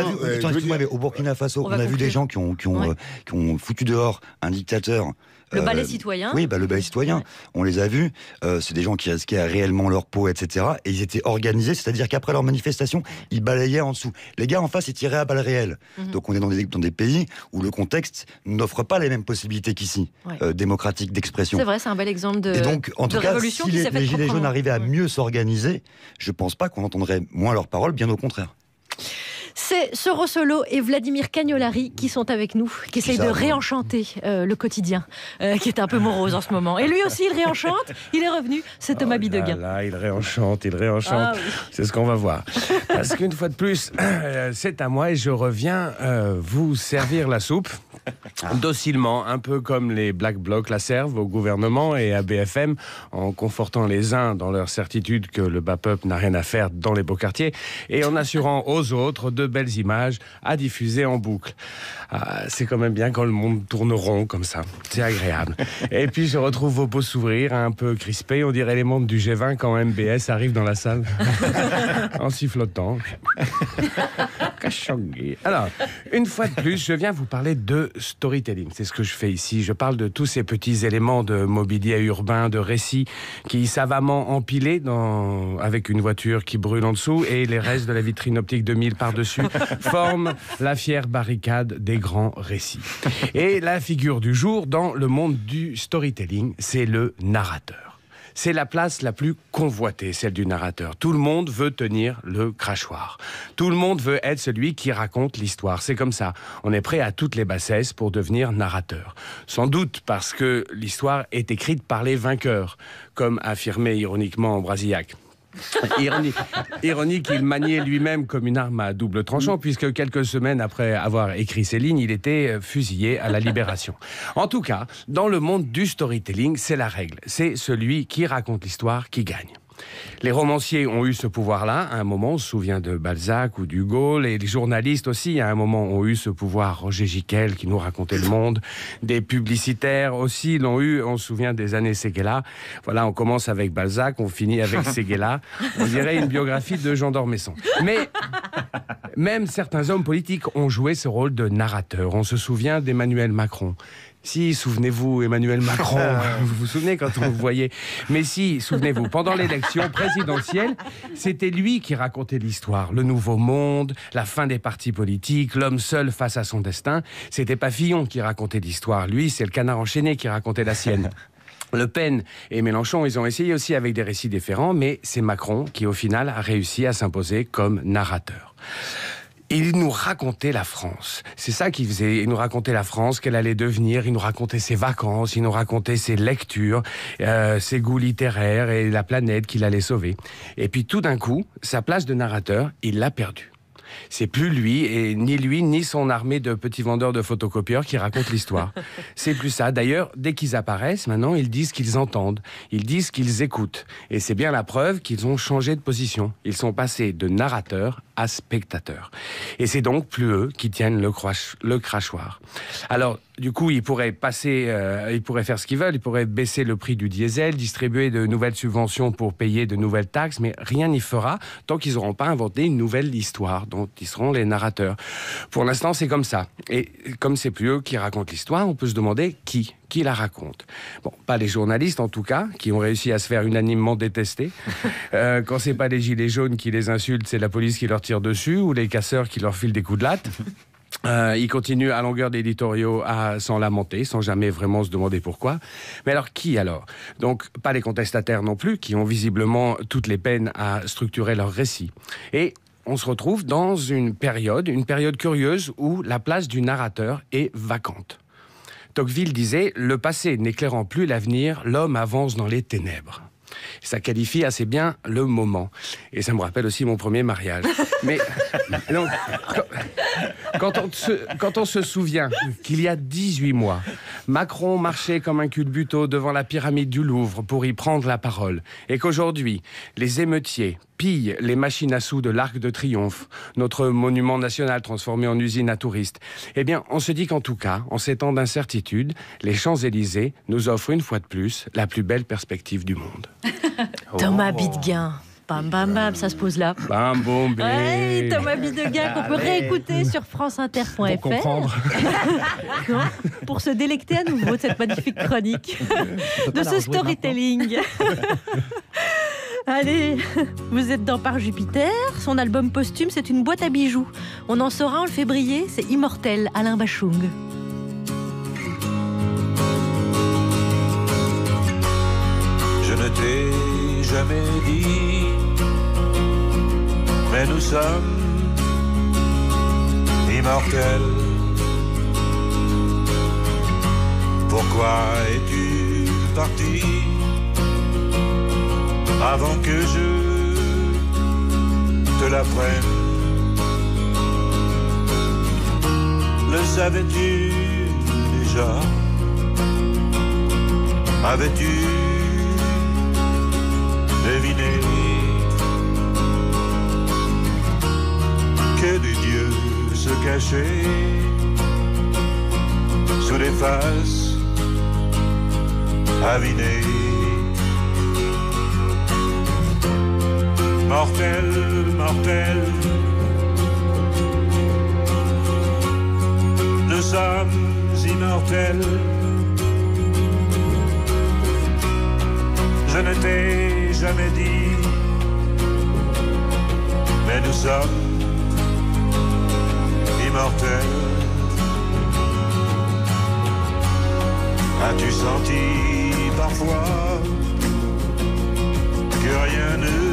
a vu, au Burkina Faso, on a vu des gens qui ont foutu dehors un dictateur. Le ballet citoyen. Oui, le ballet citoyen. On les a vus. C'est des gens qui risquaient réellement leur peau, etc. Et ils étaient organisés, c'est-à-dire qu'après leur manifestation, ils balayaient en dessous. Les gars en face, ils tiraient à balles réelles. Donc on est dans des pays où le contexte n'offre pas les mêmes possibilités qu'ici, démocratiques, d'expression. C'est vrai, c'est un bel exemple de révolution. Et donc, en tout cas, si les Gilets jaunes arrivaient à mieux s'organiser, je pense pas qu'on entendrait moins leurs paroles, bien au contraire. C'est Soro Solo et Vladimir Cagnolari qui sont avec nous, qui essayent de réenchanter le quotidien, qui est un peu morose en ce moment. Et lui aussi, il réenchante, il est revenu, c'est Thomas Bidegain. Là, il réenchante. Ah, oui. C'est ce qu'on va voir. Parce qu'une fois de plus, c'est à moi et je reviens vous servir la soupe. Docilement, un peu comme les Black Blocs la servent au gouvernement et à BFM, en confortant les uns dans leur certitude que le bas peuple n'a rien à faire dans les beaux quartiers, et en assurant aux autres de belles images à diffuser en boucle. C'est quand même bien quand le monde tourne rond comme ça, c'est agréable. Et puis je retrouve vos beaux sourires un peu crispés, on dirait les membres du G20 quand MBS arrive dans la salle, en sifflotant. Alors, une fois de plus, je viens vous parler de storytelling. C'est ce que je fais ici. Je parle de tous ces petits éléments de mobilier urbain, de récits qui savamment empilés avec une voiture qui brûle en dessous et les restes de la vitrine optique 2000 par-dessus forment la fière barricade des grands récits. Et la figure du jour dans le monde du storytelling, c'est le narrateur. C'est la place la plus convoitée, celle du narrateur. Tout le monde veut tenir le crachoir. Tout le monde veut être celui qui raconte l'histoire. C'est comme ça. On est prêt à toutes les bassesses pour devenir narrateur. Sans doute parce que l'histoire est écrite par les vainqueurs, comme affirmait ironiquement Brasillac. Ironie qu'il maniait lui-même comme une arme à double tranchant, puisque quelques semaines après avoir écrit ces lignes, il était fusillé à la Libération. En tout cas, dans le monde du storytelling, c'est la règle. C'est celui qui raconte l'histoire qui gagne. Les romanciers ont eu ce pouvoir-là. À un moment, on se souvient de Balzac ou d'Hugo. Les journalistes aussi, à un moment, ont eu ce pouvoir. Roger Giquel, qui nous racontait le monde. Des publicitaires aussi l'ont eu. On se souvient des années Séguéla. Voilà, on commence avec Balzac, on finit avec Séguéla. On dirait une biographie de Jean d'Ormesson. Mais même certains hommes politiques ont joué ce rôle de narrateur. On se souvient d'Emmanuel Macron. Si, souvenez-vous, Emmanuel Macron, vous vous souvenez quand on le voyait. Mais si, souvenez-vous, pendant l'élection présidentielle, c'était lui qui racontait l'histoire. Le nouveau monde, la fin des partis politiques, l'homme seul face à son destin. C'était pas Fillon qui racontait l'histoire. Lui, c'est le Canard enchaîné qui racontait la sienne. Le Pen et Mélenchon, ils ont essayé aussi avec des récits différents, mais c'est Macron qui, au final, a réussi à s'imposer comme narrateur. Il nous racontait la France. C'est ça qu'il faisait. Il nous racontait la France, qu'elle allait devenir. Il nous racontait ses vacances. Il nous racontait ses lectures, ses goûts littéraires et la planète qu'il allait sauver. Et puis tout d'un coup, sa place de narrateur, il l'a perdue. C'est plus lui, et ni son armée de petits vendeurs de photocopieurs qui racontent l'histoire. C'est plus ça. D'ailleurs, dès qu'ils apparaissent, maintenant, ils disent qu'ils entendent. Ils disent qu'ils écoutent. Et c'est bien la preuve qu'ils ont changé de position. Ils sont passés de narrateurs à spectateurs. Et c'est donc plus eux qui tiennent le crachoir. Alors, du coup, ils pourraient faire ce qu'ils veulent. Ils pourraient baisser le prix du diesel, distribuer de nouvelles subventions pour payer de nouvelles taxes, mais rien n'y fera tant qu'ils n'auront pas inventé une nouvelle histoire dont ils seront les narrateurs. Pour l'instant, c'est comme ça. Et comme c'est plus eux qui racontent l'histoire, on peut se demander qui la raconte. Bon, pas les journalistes en tout cas, qui ont réussi à se faire unanimement détester. Quand c'est pas les gilets jaunes qui les insultent, c'est la police qui leur tire dessus, ou les casseurs qui leur filent des coups de latte. Ils continuent à longueur d'éditoriaux à s'en lamenter, sans jamais vraiment se demander pourquoi. Mais alors, qui alors ? Donc, pas les contestataires non plus, qui ont visiblement toutes les peines à structurer leur récit. Et on se retrouve dans une période curieuse où la place du narrateur est vacante. Tocqueville disait « Le passé n'éclairant plus l'avenir, l'homme avance dans les ténèbres ». Ça qualifie assez bien le moment. Et ça me rappelle aussi mon premier mariage. Mais donc, quand on se souvient qu'il y a 18 mois, Macron marchait comme un culbuto devant la pyramide du Louvre pour y prendre la parole, et qu'aujourd'hui, les émeutiers pillent les machines à sous de l'Arc de Triomphe, notre monument national transformé en usine à touristes, eh bien, on se dit qu'en tout cas, en ces temps d'incertitude, les Champs-Élysées nous offrent une fois de plus la plus belle perspective du monde. Thomas Bidegain. Bam bam bam, ça se pose là. Bam boum Ouais, Thomas Bidegain qu'on peut réécouter sur franceinter.fr. Pour comprendre. Non, pour se délecter à nouveau de cette magnifique chronique, de ce storytelling. Allez, vous êtes dans Par Jupiter. Son album posthume, c'est une boîte à bijoux. On en saura, on le fait briller, c'est Immortel, Alain Bachung. Je ne t'ai jamais dit, mais nous sommes immortels. Pourquoi es-tu parti avant que je te l'apprenne? Le savais-tu déjà? Avais-tu deviné que des dieux se cachaient sous les faces avinées? Mortel, mortel, nous sommes immortels. Je ne t'ai jamais dit, mais nous sommes immortels. As-tu senti parfois que rien ne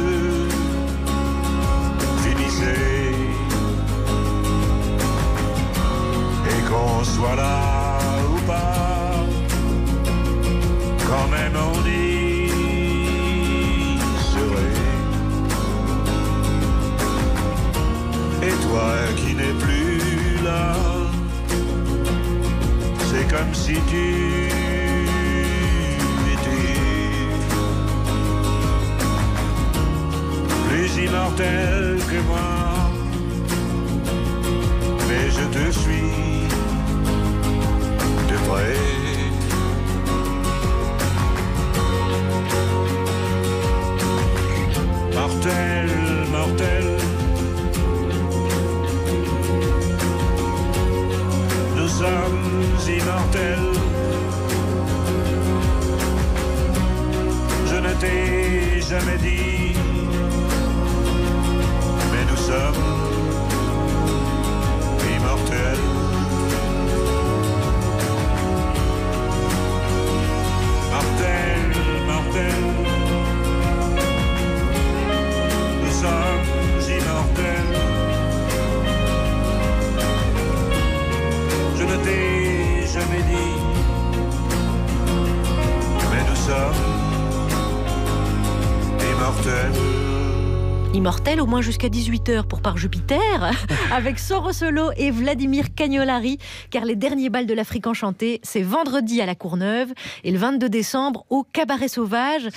et qu'on soit là ou pas, quand même on y serait. Et toi qui n'es plus là, c'est comme si tu étais plus immortel que moi. Mais je te suis de près. Mortel, mortel, nous sommes immortels. Je ne t'ai jamais dit, mais nous sommes immortel. Mortel, mortel, nous sommes immortels. Je ne t'ai jamais dit, mais nous sommes immortels. Immortel au moins jusqu'à 18h pour Par Jupiter, avec Soro Solo et Vladimir Cagnolari, car les derniers bals de l'Afrique enchantée, c'est vendredi à la Courneuve et le 22 décembre au Cabaret Sauvage.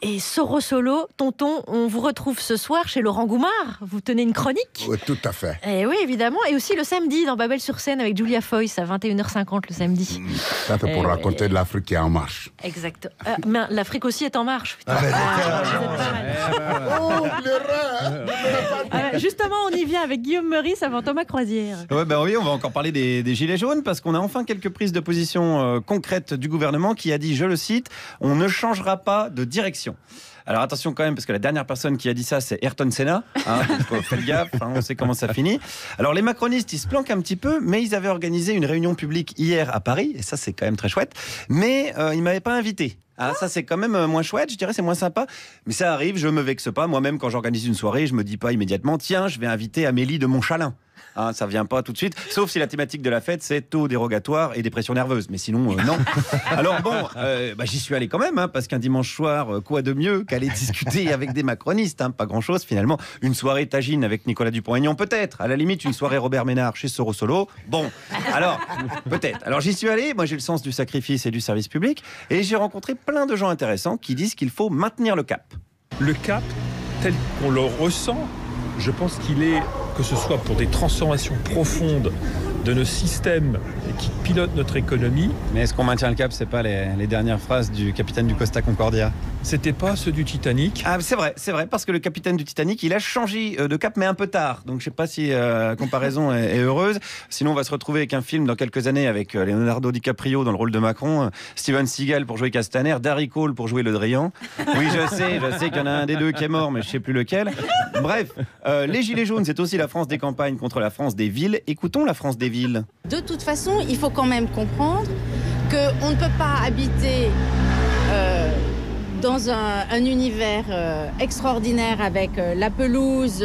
Et Soro Solo, tonton, on vous retrouve ce soir chez Laurent Goumard. Vous tenez une chronique? Oui, tout à fait. Et oui, évidemment. Et aussi le samedi dans Babel-sur-Seine avec Julia Foyce à 21h50 le samedi. Ça, c'est pour raconter de l'Afrique qui est en marche. Exact. Mais l'Afrique aussi est en marche. Justement, on y vient avec Guillaume Meurice avant Thomas Croisière. Ouais, ben oui, on va encore parler des Gilets jaunes parce qu'on a enfin quelques prises de position concrètes du gouvernement qui a dit, je le cite, on ne changera pas de direction. Alors attention quand même, parce que la dernière personne qui a dit ça, c'est Ayrton Senna. Faites gaffe, on sait comment ça finit. Alors les macronistes, ils se planquent un petit peu, mais ils avaient organisé une réunion publique hier à Paris, et ça c'est quand même très chouette, mais ils ne m'avaient pas invité. Ça c'est quand même moins chouette, je dirais, c'est moins sympa, mais ça arrive, je me vexe pas. Moi-même, quand j'organise une soirée, je me dis pas immédiatement, tiens, je vais inviter Amélie de Montchalin. Ça vient pas tout de suite, sauf si la thématique de la fête c'est taux dérogatoire et dépression nerveuse, mais sinon non. Alors bon, j'y suis allé quand même, parce qu'un dimanche soir, quoi de mieux qu'aller discuter avec des macronistes, pas grand chose finalement. Une soirée tagine avec Nicolas Dupont-Aignan peut-être, à la limite une soirée Robert Ménard chez Soro Solo, bon, alors peut-être. Alors j'y suis allé, moi j'ai le sens du sacrifice et du service public, et j'ai rencontré plein de gens intéressants qui disent qu'il faut maintenir le cap. Le cap, tel qu'on le ressent, je pense qu'il est, que ce soit pour des transformations profondes de nos systèmes qui pilotent notre économie. Mais est-ce qu'on maintient le cap? C'est pas les dernières phrases du capitaine du Costa Concordia? C'était pas ceux du Titanic. Ah, c'est vrai, parce que le capitaine du Titanic, il a changé de cap, mais un peu tard. Donc je sais pas si la comparaison est heureuse. Sinon, on va se retrouver avec un film dans quelques années avec Leonardo DiCaprio dans le rôle de Macron, Steven Seagal pour jouer Castaner, Darry Cole pour jouer Le Drian. Oui, je sais qu'il y en a un des deux qui est mort, mais je sais plus lequel. Bref, les Gilets jaunes, c'est aussi la France des campagnes contre la France des villes. Écoutons la France des villes. De toute façon, il faut quand même comprendre qu'on ne peut pas habiter dans un univers extraordinaire avec la pelouse,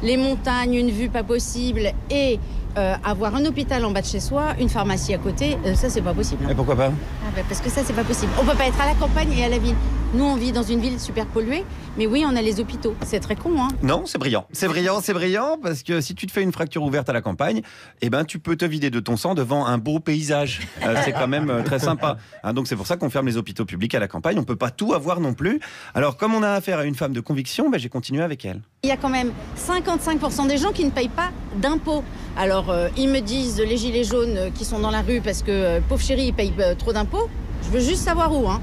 les montagnes, une vue pas possible et avoir un hôpital en bas de chez soi, une pharmacie à côté, ça c'est pas possible. Et pourquoi pas? Parce que ça c'est pas possible. On peut pas être à la campagne et à la ville. Nous on vit dans une ville super polluée, mais oui on a les hôpitaux. C'est très con, hein? Non, c'est brillant. C'est brillant parce que si tu te fais une fracture ouverte à la campagne, eh ben tu peux te vider de ton sang devant un beau paysage. C'est quand même très sympa. Hein, donc c'est pour ça qu'on ferme les hôpitaux publics à la campagne. On peut pas tout avoir non plus. Alors comme on a affaire à une femme de conviction, j'ai continué avec elle. Il y a quand même 55% des gens qui ne payent pas d'impôts. Alors, ils me disent, les gilets jaunes qui sont dans la rue parce que, pauvre chéri, ils payent trop d'impôts. Je veux juste savoir où, hein.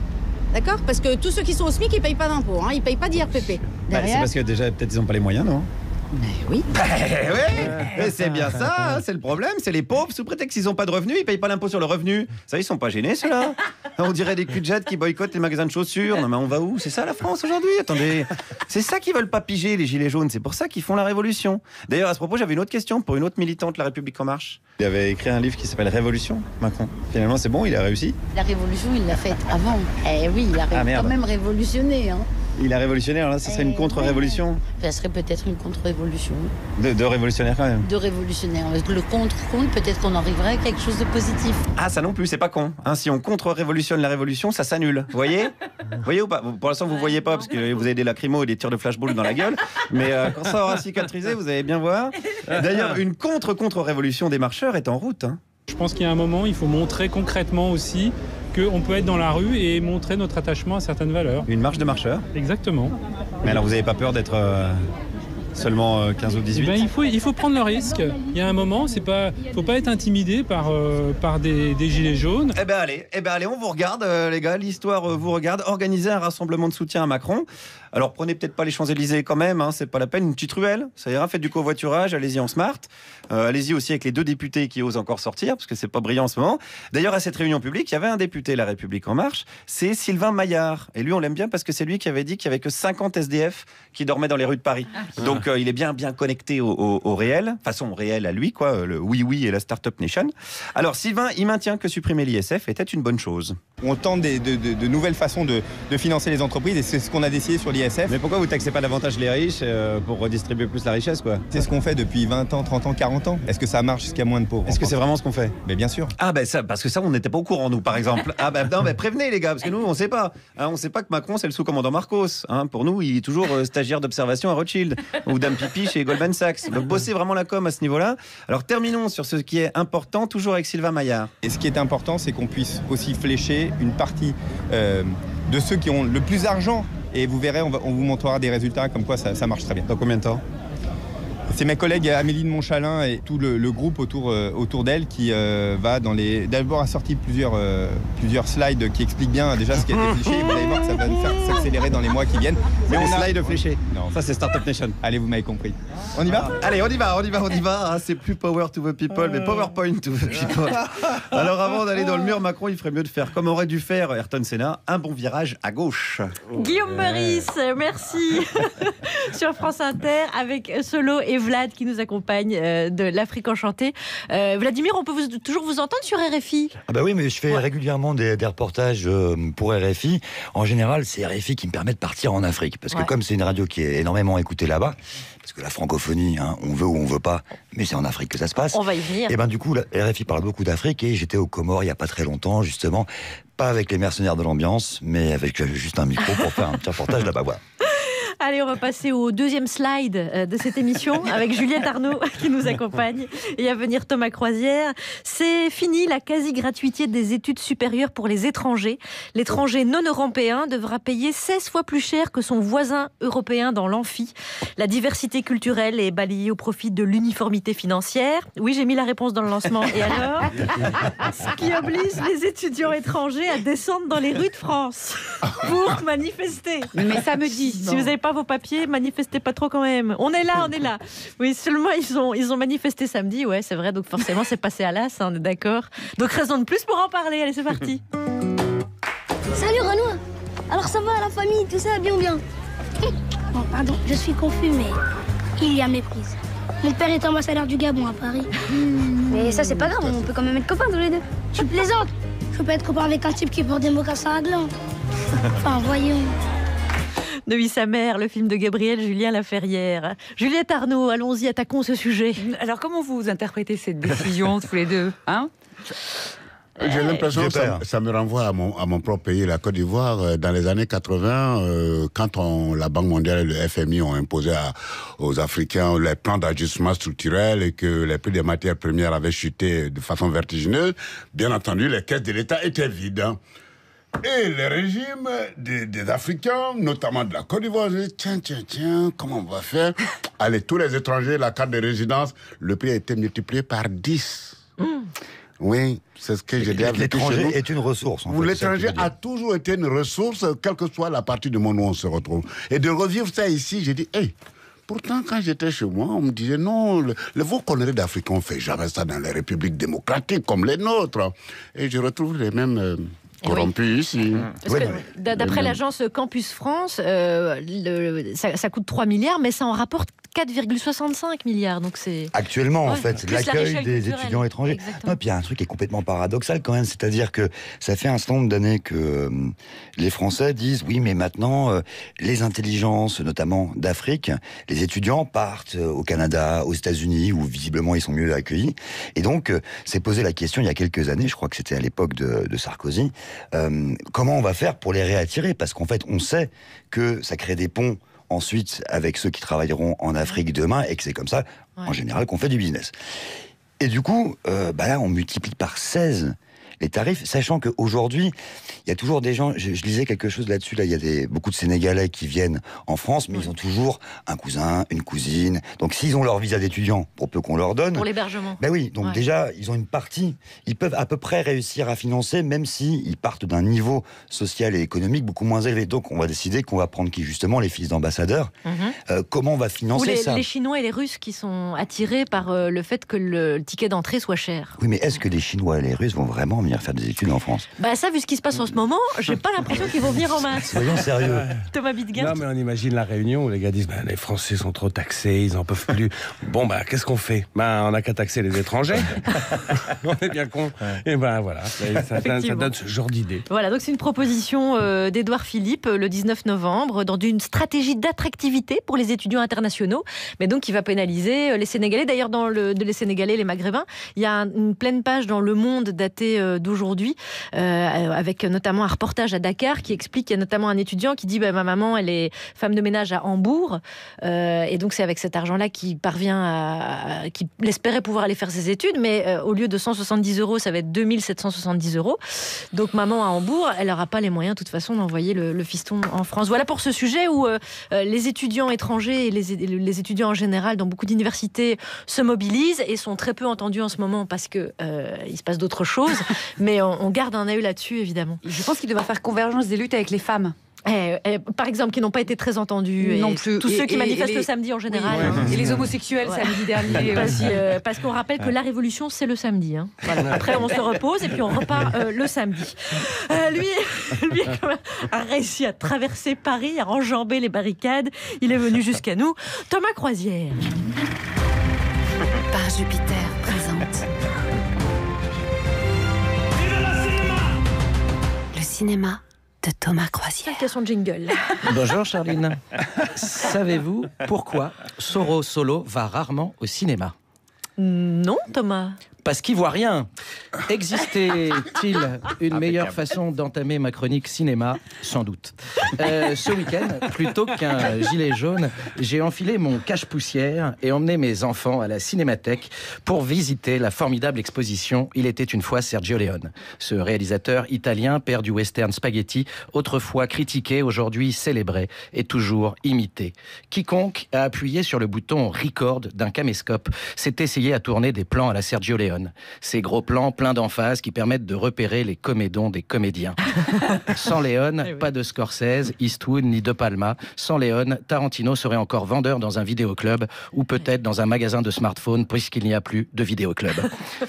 D'accord? Parce que tous ceux qui sont au SMIC, ils payent pas d'impôts, hein. Ils payent pas d'IRPP. C'est parce que déjà, peut-être ils n'ont pas les moyens, non? Oui. Oui, c'est bien ça, hein, c'est le problème. C'est les pauvres, sous prétexte qu'ils n'ont pas de revenus, ils payent pas l'impôt sur le revenu. Ça, ils sont pas gênés, ceux-là. On dirait des cul-de-jet qui boycottent les magasins de chaussures. Non, mais on va où? C'est ça la France aujourd'hui? Attendez. C'est ça qu'ils veulent pas piger, les gilets jaunes. C'est pour ça qu'ils font la révolution. D'ailleurs, à ce propos, j'avais une autre question pour une autre militante de La République En Marche. Il avait écrit un livre qui s'appelle Révolution, Macron. Finalement, c'est bon, il a réussi. La révolution, il l'a faite avant. Eh oui, il a quand même révolutionné, hein. Il a révolutionné, alors là, ça serait une contre-révolution. Ça serait peut-être une contre-révolution. De révolutionnaire quand même. De révolutionnaire. Avec le contre, peut-être qu'on arriverait à quelque chose de positif. Ah, ça non plus, c'est pas con. Hein, si on contre-révolutionne la révolution, ça s'annule. Vous voyez? Vous voyez ou pas? Pour l'instant, vous voyez pas parce que vous avez des lacrymos et des tirs de flashball dans la gueule. Mais quand ça aura cicatrisé, vous allez bien voir. D'ailleurs, une contre-révolution des marcheurs est en route. Hein. Je pense qu'il y a un moment, il faut montrer concrètement aussi qu'on peut être dans la rue et montrer notre attachement à certaines valeurs. Une marche de marcheurs? Exactement. Mais alors vous n'avez pas peur d'être seulement 15 ou 18? Il faut prendre le risque. Il y a un moment, faut pas être intimidé par des gilets jaunes. Eh ben allez, on vous regarde les gars, l'histoire vous regarde. Organisez un rassemblement de soutien à Macron. Alors prenez peut-être pas les Champs-Élysées quand même, hein, c'est pas la peine, une petite ruelle, ça ira, faites du covoiturage, allez-y en smart. Allez-y aussi avec les 2 députés qui osent encore sortir, parce que c'est pas brillant en ce moment. D'ailleurs, à cette réunion publique, il y avait un député La République En Marche, c'est Sylvain Maillard. Et lui, on l'aime bien parce que c'est lui qui avait dit qu'il y avait que 50 SDF qui dormaient dans les rues de Paris. Donc il est bien connecté au réel, façon réel à lui, quoi, le oui et la Startup Nation. Alors Sylvain, il maintient que supprimer l'ISF était une bonne chose. On tente de nouvelles façons de financer les entreprises et c'est ce qu'on a décidé sur l'ISF. Mais pourquoi vous taxez pas davantage les riches pour redistribuer plus la richesse, quoi? C'est ce qu'on fait depuis 20 ans, 30 ans, 40 ans. Est-ce que ça marche jusqu'à moins de pauvres? Est-ce que c'est vraiment ce qu'on fait? Mais bien sûr. Ah ça, parce que ça, on n'était pas au courant, nous, par exemple. Non, prévenez les gars, parce que nous, on sait pas. Hein, on sait pas que Macron, c'est le sous-commandant Marcos. Hein, pour nous, il est toujours stagiaire d'observation à Rothschild ou Dame Pipi chez Goldman Sachs. Donc bossez vraiment la com à ce niveau-là. Alors terminons sur ce qui est important, toujours avec Sylvain Maillard. Et ce qui est important, c'est qu'on puisse aussi flécher une partie de ceux qui ont le plus d'argent. Et vous verrez, on vous montrera des résultats comme quoi ça marche très bien. Dans combien de temps? C'est mes collègues Amélie de Montchalin et tout le groupe autour d'elle qui va dans les... D'abord a sorti plusieurs slides qui expliquent bien déjà ce qui a été fléché. Vous allez voir que ça va nous faire s'accélérer dans les mois qui viennent. Mais on a slides fléchés. Non, ça c'est Startup Nation. Allez, vous m'avez compris. On y va? Allez, on y va. Ah, c'est plus power to the people, mais PowerPoint to the people. Alors avant d'aller dans le mur, Macron, il ferait mieux de faire comme aurait dû faire Ayrton Senna, un bon virage à gauche. Guillaume Meurice, merci. Sur France Inter avec Solo et Vlad qui nous accompagne de l'Afrique enchantée. Vladimir, on peut toujours vous entendre sur RFI? Ah bah oui, mais je fais régulièrement des reportages pour RFI. En général, c'est RFI qui me permet de partir en Afrique. Parce que comme c'est une radio qui est énormément écoutée là-bas, parce que la francophonie, hein, on veut ou on veut pas, mais c'est en Afrique que ça se passe. On va y venir. Et ben du coup, RFI parle beaucoup d'Afrique et j'étais aux Comores il y a pas très longtemps, justement, pas avec les mercenaires de l'ambiance, mais avec juste un micro pour faire un petit reportage là-bas. Voilà. Allez, on va passer au deuxième slide de cette émission avec Juliette Arnaud qui nous accompagne et à venir Thomas Croisière. C'est fini la quasi-gratuité des études supérieures pour les étrangers. L'étranger non européen devra payer 16 fois plus cher que son voisin européen dans l'amphi. La diversité culturelle est balayée au profit de l'uniformité financière. Oui, j'ai mis la réponse dans le lancement. Et alors ? Ce qui oblige les étudiants étrangers à descendre dans les rues de France pour manifester. Mais samedi. Si vous n'avez pas vos papiers, manifestez pas trop quand même. On est là. Oui, seulement ils ont manifesté samedi, ouais, c'est vrai, donc forcément c'est passé à l'as, on est d'accord. Donc raison de plus pour en parler, allez c'est parti. Salut Renoir. Alors ça va la famille, tout ça, bien ou bien? Bon, pardon, je suis confus, mais il y a méprise. Mon père est ambassadeur du Gabon à Paris. Mais ça c'est pas grave, on peut quand même être copains tous les deux. Tu plaisantes? Je peux pas être copain avec un type qui porte des mocassins à gland. Enfin, voyons. Neuilly sa mère, le film de Gabriel Julien Laferrière. Juliette Arnaud, allons-y, attaquons ce sujet. Alors comment vous interprétez cette décision tous les deux, hein? J'ai l'impression que ça me renvoie à mon propre pays, la Côte d'Ivoire. Dans les années 80, quand la Banque mondiale et le FMI ont imposé aux Africains les plans d'ajustement structurel et que les prix des matières premières avaient chuté de façon vertigineuse, bien entendu, les caisses de l'État étaient vides. Et les régimes des Africains, notamment de la Côte d'Ivoire, disaient tiens, comment on va faire? Allez, tous les étrangers, la carte de résidence, le prix a été multiplié par 10. Oui, c'est ce que j'ai dit. L'étranger est une ressource. L'étranger a toujours été une ressource, quelle que soit la partie du monde où on se retrouve. Et de revivre ça ici, j'ai dit, pourtant, quand j'étais chez moi, on me disait, non, vos conneries d'Africains, on ne fait jamais ça dans les républiques démocratiques comme les nôtres. Et je retrouve les mêmes corrompus ici. Parce que d'après l'agence Campus France, ça coûte 3 milliards, mais ça en rapporte 4,65 milliards. Donc c'est actuellement, en fait, l'accueil des étudiants étrangers. Non, puis il y a un truc qui est complètement paradoxal quand même, c'est-à-dire que ça fait un certain nombre d'années que les Français disent oui, mais maintenant, les intelligences, notamment d'Afrique, les étudiants partent au Canada, aux États-Unis, où visiblement ils sont mieux accueillis. Et donc, s'est posé la question il y a quelques années, je crois que c'était à l'époque de Sarkozy, comment on va faire pour les réattirer? Parce qu'en fait, on sait que ça crée des ponts ensuite avec ceux qui travailleront en Afrique demain et que c'est comme ça, en général, qu'on fait du business. Et du coup, là, on multiplie par 16 les tarifs, sachant qu'aujourd'hui, il y a toujours des gens, je lisais quelque chose là-dessus, là, il y a beaucoup de Sénégalais qui viennent en France, mais ils ont toujours un cousin, une cousine. Donc s'ils ont leur visa d'étudiant, pour peu qu'on leur donne... Pour l'hébergement. Ben oui, donc déjà, ils ont une partie, ils peuvent à peu près réussir à financer, même s'ils partent d'un niveau social et économique beaucoup moins élevé. Donc on va décider qu'on va prendre qui, justement, les fils d'ambassadeurs. Comment on va financer ça? Les Chinois et les Russes qui sont attirés par le fait que le ticket d'entrée soit cher. Oui, mais est-ce que les Chinois et les Russes vont vraiment venir faire des études en France? Ça, vu ce qui se passe en ce moment, j'ai pas l'impression qu'ils vont venir en masse. Soyons sérieux. Thomas Bidgert. Non, mais on imagine la réunion où les gars disent les Français sont trop taxés, ils en peuvent plus. Bon, qu'est-ce qu'on fait? On n'a qu'à taxer les étrangers. On est bien cons. Et voilà, ça donne ce genre d'idée. Voilà, donc c'est une proposition d'Édouard Philippe le 19 novembre dans une stratégie d'attractivité pour les étudiants internationaux, mais donc qui va pénaliser les Sénégalais. D'ailleurs, dans les Sénégalais, les Maghrébins, il y a une pleine page dans Le Monde datée d'aujourd'hui, avec notamment un reportage à Dakar qui explique qu'il y a notamment un étudiant qui dit ma maman elle est femme de ménage à Hambourg et donc c'est avec cet argent-là qu'il parvient qu'il espérait pouvoir aller faire ses études, mais au lieu de 170 € ça va être 2770 €. Donc maman à Hambourg, elle n'aura pas les moyens de toute façon d'envoyer le fiston en France. Voilà pour ce sujet où les étudiants étrangers et les étudiants en général dans beaucoup d'universités se mobilisent et sont très peu entendus en ce moment parce que il se passe d'autres choses, mais on garde un œil là-dessus, évidemment. Je pense qu'il devrait faire convergence des luttes avec les femmes. Par exemple, qui n'ont pas été très entendus. Non plus. Tous ceux qui manifestent le samedi en général. Oui. Et les homosexuels samedi dernier. Parce qu'on rappelle que la révolution, c'est le samedi. Voilà. Après, on se repose et puis on repart le samedi. Lui a réussi à traverser Paris, à enjamber les barricades. Il est venu jusqu'à nous. Thomas Croisière. Par Jupiter présente. Le cinéma de Thomas Croisière. Quel est son jingle? Bonjour Charline. Savez-vous pourquoi Soro Solo va rarement au cinéma? Non, Thomas. Parce qu'il voit rien. Existait-il une meilleure façon d'entamer ma chronique cinéma? Sans doute. Ce week-end, plutôt qu'un gilet jaune, j'ai enfilé mon cache-poussière et emmené mes enfants à la Cinémathèque pour visiter la formidable exposition Il était une fois Sergio Leone. Ce réalisateur italien, père du western spaghetti, autrefois critiqué, aujourd'hui célébré et toujours imité. Quiconque a appuyé sur le bouton record d'un caméscope s'est essayé à tourner des plans à la Sergio Leone. Ces gros plans pleins d'emphase qui permettent de repérer les comédons des comédiens. Sans Leone, pas de Scorsese, Eastwood ni De Palma. Sans Leone, Tarantino serait encore vendeur dans un vidéoclub ou peut-être dans un magasin de smartphones puisqu'il n'y a plus de vidéoclub.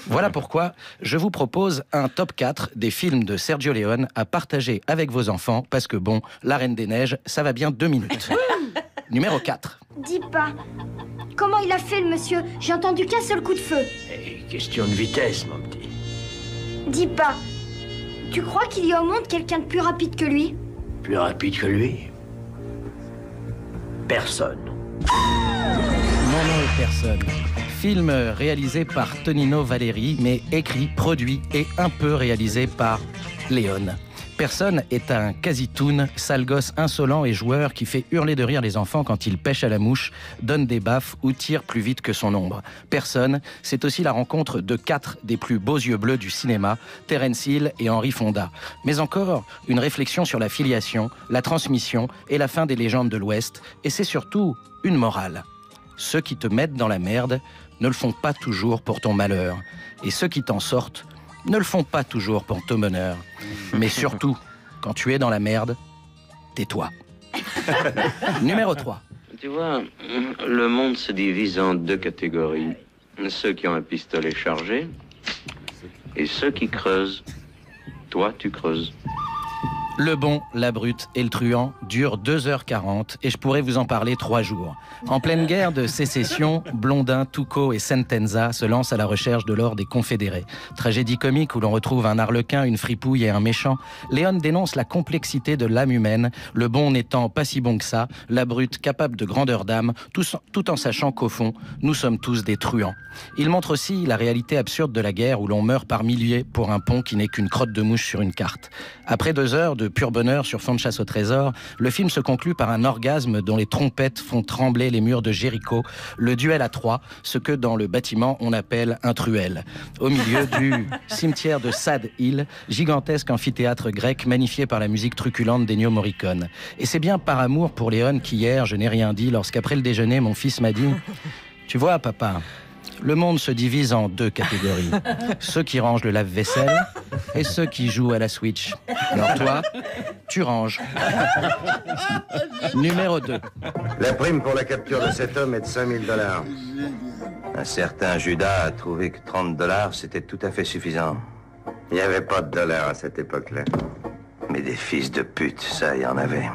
Voilà pourquoi je vous propose un top 4 des films de Sergio Leone à partager avec vos enfants parce que bon, La Reine des Neiges, ça va bien 2 minutes. Numéro 4. Dis pas. Comment il a fait le monsieur? J'ai entendu qu'un seul coup de feu. Question de vitesse, mon petit. Dis pas. Tu crois qu'il y a au monde quelqu'un de plus rapide que lui? Plus rapide que lui? Personne. Mon nom est personne. Film réalisé par Tonino Valeri, mais écrit, produit et un peu réalisé par Leone. Personne est un quasi-toon, sale gosse insolent et joueur qui fait hurler de rire les enfants quand il pêche à la mouche, donne des baffes ou tire plus vite que son ombre. Personne, c'est aussi la rencontre de 4 des plus beaux yeux bleus du cinéma, Terence Hill et Henry Fonda. Mais encore, une réflexion sur la filiation, la transmission et la fin des légendes de l'Ouest. Et c'est surtout une morale. Ceux qui te mettent dans la merde ne le font pas toujours pour ton malheur. Et ceux qui t'en sortent ne le font pas toujours pour ton bonheur. Mais surtout, quand tu es dans la merde, tais-toi. Numéro 3. Tu vois, le monde se divise en 2 catégories. Ceux qui ont un pistolet chargé et ceux qui creusent. Toi, tu creuses. Le bon, la brute et le truand durent 2h40 et je pourrais vous en parler 3 jours. En pleine guerre de sécession, Blondin, Tuco et Sentenza se lancent à la recherche de l'or des confédérés. Tragédie comique où l'on retrouve un arlequin, une fripouille et un méchant. Léon dénonce la complexité de l'âme humaine, le bon n'étant pas si bon que ça, la brute capable de grandeur d'âme, tout en sachant qu'au fond, nous sommes tous des truands. Il montre aussi la réalité absurde de la guerre où l'on meurt par milliers pour un pont qui n'est qu'une crotte de mouche sur une carte. Après 2 heures de pur bonheur sur fond de chasse au trésor, le film se conclut par un orgasme dont les trompettes font trembler les murs de Jéricho, le duel à 3, ce que dans le bâtiment on appelle un truel. Au milieu du cimetière de Sad Hill, gigantesque amphithéâtre grec magnifié par la musique truculente d'Ennio Morricone. Et c'est bien par amour pour Léon qu'hier je n'ai rien dit lorsqu'après le déjeuner mon fils m'a dit « Tu vois papa, le monde se divise en 2 catégories. Ceux qui rangent le lave-vaisselle et ceux qui jouent à la Switch. Alors toi, tu ranges. » Numéro 2. La prime pour la capture de cet homme est de $5000. Un certain Judas a trouvé que $30, c'était tout à fait suffisant. Il n'y avait pas de dollars à cette époque-là. Mais des fils de pute, ça, il y en avait.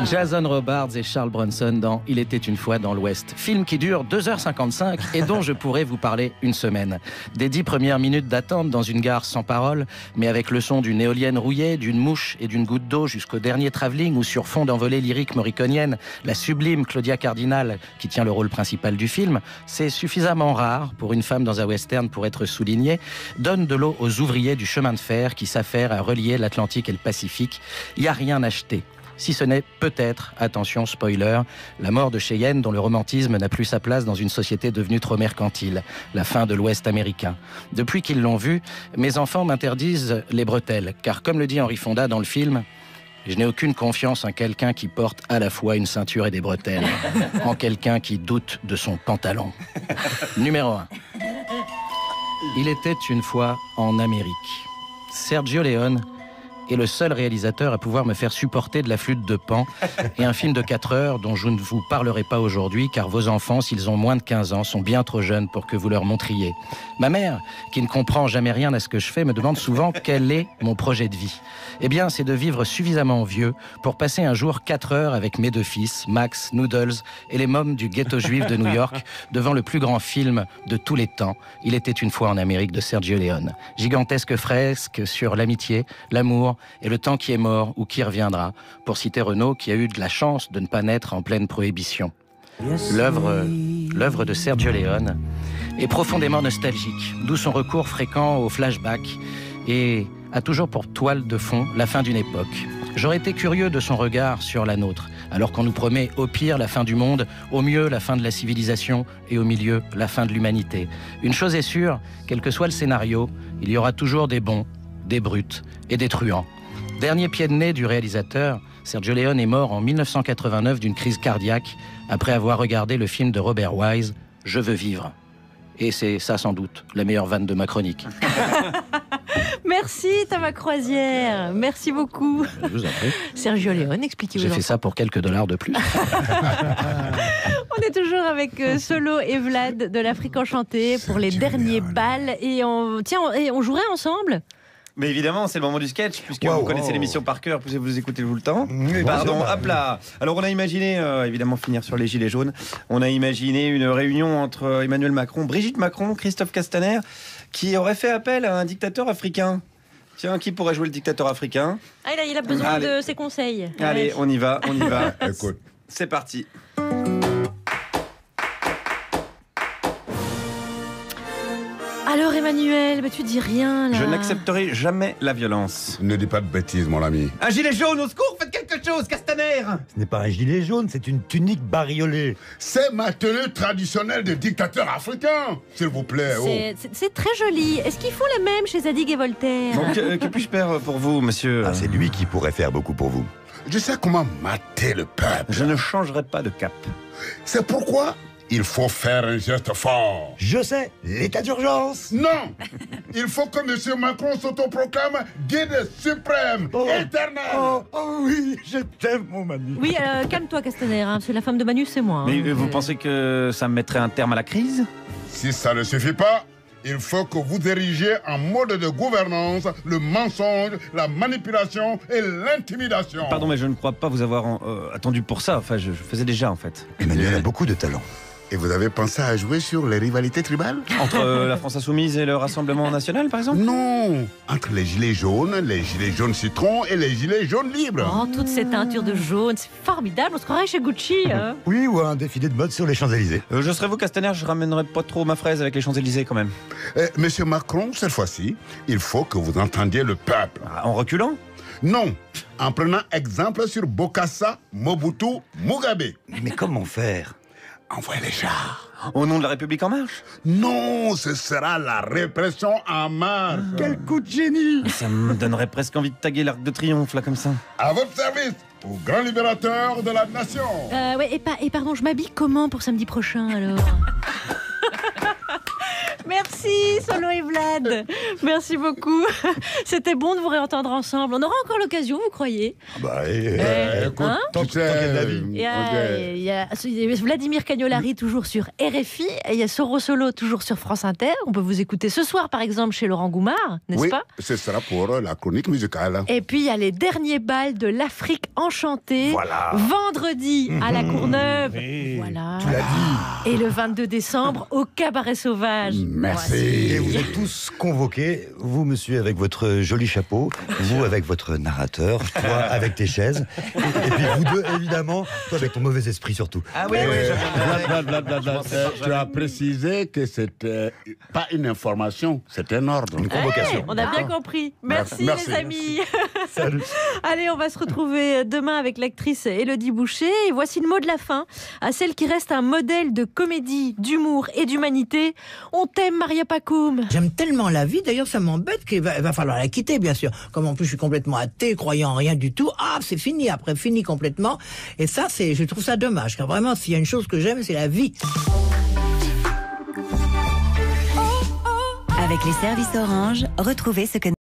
Jason Robards et Charles Bronson dans Il était une fois dans l'Ouest. Film qui dure 2h55 et dont je pourrais vous parler une semaine. Des 10 premières minutes d'attente dans une gare sans parole, mais avec le son d'une éolienne rouillée, d'une mouche et d'une goutte d'eau jusqu'au dernier travelling où sur fond d'envolée lyrique morriconienne, la sublime Claudia Cardinal, qui tient le rôle principal du film, c'est suffisamment rare pour une femme dans un western pour être soulignée, donne de l'eau aux ouvriers du chemin de fer qui s'affairent à relier l'Atlantique et le Pacifique. Il n'y a rien acheté. Si ce n'est peut-être, attention spoiler, la mort de Cheyenne dont le romantisme n'a plus sa place dans une société devenue trop mercantile, la fin de l'Ouest américain. Depuis qu'ils l'ont vu, mes enfants m'interdisent les bretelles, car comme le dit Henry Fonda dans le film, je n'ai aucune confiance en quelqu'un qui porte à la fois une ceinture et des bretelles, en quelqu'un qui doute de son pantalon. Numéro 1. Il était une fois en Amérique. Sergio Leone est le seul réalisateur à pouvoir me faire supporter de la flûte de Pan et un film de 4 heures dont je ne vous parlerai pas aujourd'hui car vos enfants, s'ils ont moins de 15 ans, sont bien trop jeunes pour que vous leur montriez. Ma mère, qui ne comprend jamais rien à ce que je fais, me demande souvent quel est mon projet de vie. Eh bien, c'est de vivre suffisamment vieux pour passer un jour 4 heures avec mes 2 fils, Max, Noodles et les mômes du ghetto juif de New York devant le plus grand film de tous les temps. Il était une fois en Amérique de Sergio Leone. Gigantesque fresque sur l'amitié, l'amour et le temps qui est mort ou qui reviendra, pour citer Renaud qui a eu de la chance de ne pas naître en pleine prohibition. L'œuvre de Sergio Leone est profondément nostalgique, d'où son recours fréquent au flashback et a toujours pour toile de fond la fin d'une époque. J'aurais été curieux de son regard sur la nôtre, alors qu'on nous promet au pire la fin du monde, au mieux la fin de la civilisation et au milieu la fin de l'humanité. Une chose est sûre, quel que soit le scénario, il y aura toujours des bons, des brutes et des truands. Dernier pied de nez du réalisateur, Sergio Leone est mort en 1989 d'une crise cardiaque après avoir regardé le film de Robert Wise, Je veux vivre. Et c'est ça sans doute la meilleure vanne de ma chronique. Merci Thomas Croisière, merci beaucoup. Je vous en prie. Sergio Leone, expliquez-vous. J'ai fait ça pour quelques dollars de plus. On est toujours avec Solo et Vlad de l'Afrique enchantée pour les derniers bals et on jouerait ensemble. Mais évidemment, c'est le moment du sketch, puisque vous connaissez l'émission par cœur, puisque vous écoutez tout le temps. Pardon, hop là. Alors, on a imaginé, évidemment, finir sur les gilets jaunes. On a imaginé une réunion entre Emmanuel Macron, Brigitte Macron, Christophe Castaner, qui aurait fait appel à un dictateur africain. Tiens, qui pourrait jouer le dictateur africain? Ah, il a besoin de ses conseils. Allez, on y va. Écoute. C'est parti. Alors Emmanuel, tu dis rien là. Je n'accepterai jamais la violence. Ne dis pas de bêtises, mon ami. Un gilet jaune, au secours, faites quelque chose, Castaner! Ce n'est pas un gilet jaune, c'est une tunique bariolée. C'est ma tenue traditionnelle de dictateur africain, s'il vous plaît. C'est très joli. Est-ce qu'ils font le même chez Zadig et Voltaire? Donc, que puis-je faire pour vous, monsieur? C'est lui qui pourrait faire beaucoup pour vous. Je sais comment mater le peuple. Je ne changerai pas de cap. C'est pourquoi il faut faire un geste fort. Je sais, l'état d'urgence. Non. Il faut que M. Macron s'autoproclame guide suprême, éternel. Oh oui, je t'aime, mon Manu. Oui, calme-toi, Castaner, hein, parce que la femme de Manu, c'est moi. Mais vous pensez que ça mettrait un terme à la crise? Si ça ne suffit pas, il faut que vous dirigiez en mode de gouvernance le mensonge, la manipulation et l'intimidation. Pardon, mais je ne crois pas vous avoir attendu pour ça. Enfin, je faisais déjà, en fait. Emmanuel a beaucoup de talent. Et vous avez pensé à jouer sur les rivalités tribales? Entre la France Insoumise et le Rassemblement National, par exemple? Non, entre les gilets jaunes citron et les gilets jaunes libres. Oh, toute cette teinture de jaune, c'est formidable, on se croirait chez Gucci. Hein. Oui, ou un défilé de mode sur les Champs-Élysées. Je serais vous, Castaner, je ramènerais pas trop ma fraise avec les Champs-Élysées, quand même. Monsieur Macron, cette fois-ci, il faut que vous entendiez le peuple. En reculant? Non, en prenant exemple sur Bokassa, Mobutu, Mugabe. Mais comment faire? Envoyez les chars. Au nom de la République en marche? Non, ce sera la répression en marche. Quel coup de génie! Ça me donnerait presque envie de taguer l'Arc de Triomphe, là, comme ça. À votre service, au grand libérateur de la nation. Et pardon, je m'habille comment pour samedi prochain, alors? Merci Solo et Vlad. Merci beaucoup. C'était bon de vous réentendre ensemble. On aura encore l'occasion, vous croyez? Écoute, hein? tant qu'il y a de la vie. Il y a Vladimir Cagnolari toujours sur RFI. Et il y a Soro Solo toujours sur France Inter. On peut vous écouter ce soir, par exemple, chez Laurent Goumard, n'est-ce pas? Oui, ce sera pour la chronique musicale. Et puis, il y a les derniers bals de l'Afrique enchantée. Voilà. Vendredi à la Courneuve. Oui. Voilà. Tu l'as dit. Et le 22 décembre au Cabaret Sauvage. Merci. Et vous êtes tous convoqués, vous monsieur avec votre joli chapeau, vous avec votre narrateur, toi avec tes chaises, et puis vous deux évidemment, toi avec ton mauvais esprit surtout. Ah oui, Tu as précisé que c'était pas une information, c'était un ordre. Une convocation. On a bien compris. Merci les amis. Salut. Allez, on va se retrouver demain avec l'actrice Élodie Boucher. Et voici le mot de la fin. À celle qui reste un modèle de comédie, d'humour et d'humanité. On t'aime, Maria Pacoum. J'aime tellement la vie, d'ailleurs ça m'embête qu'il va falloir la quitter, bien sûr. Comme en plus je suis complètement athée, croyant en rien du tout. Ah, c'est fini, après fini complètement. Et ça, je trouve ça dommage, car vraiment, s'il y a une chose que j'aime, c'est la vie. Avec les services Orange, retrouvez ce que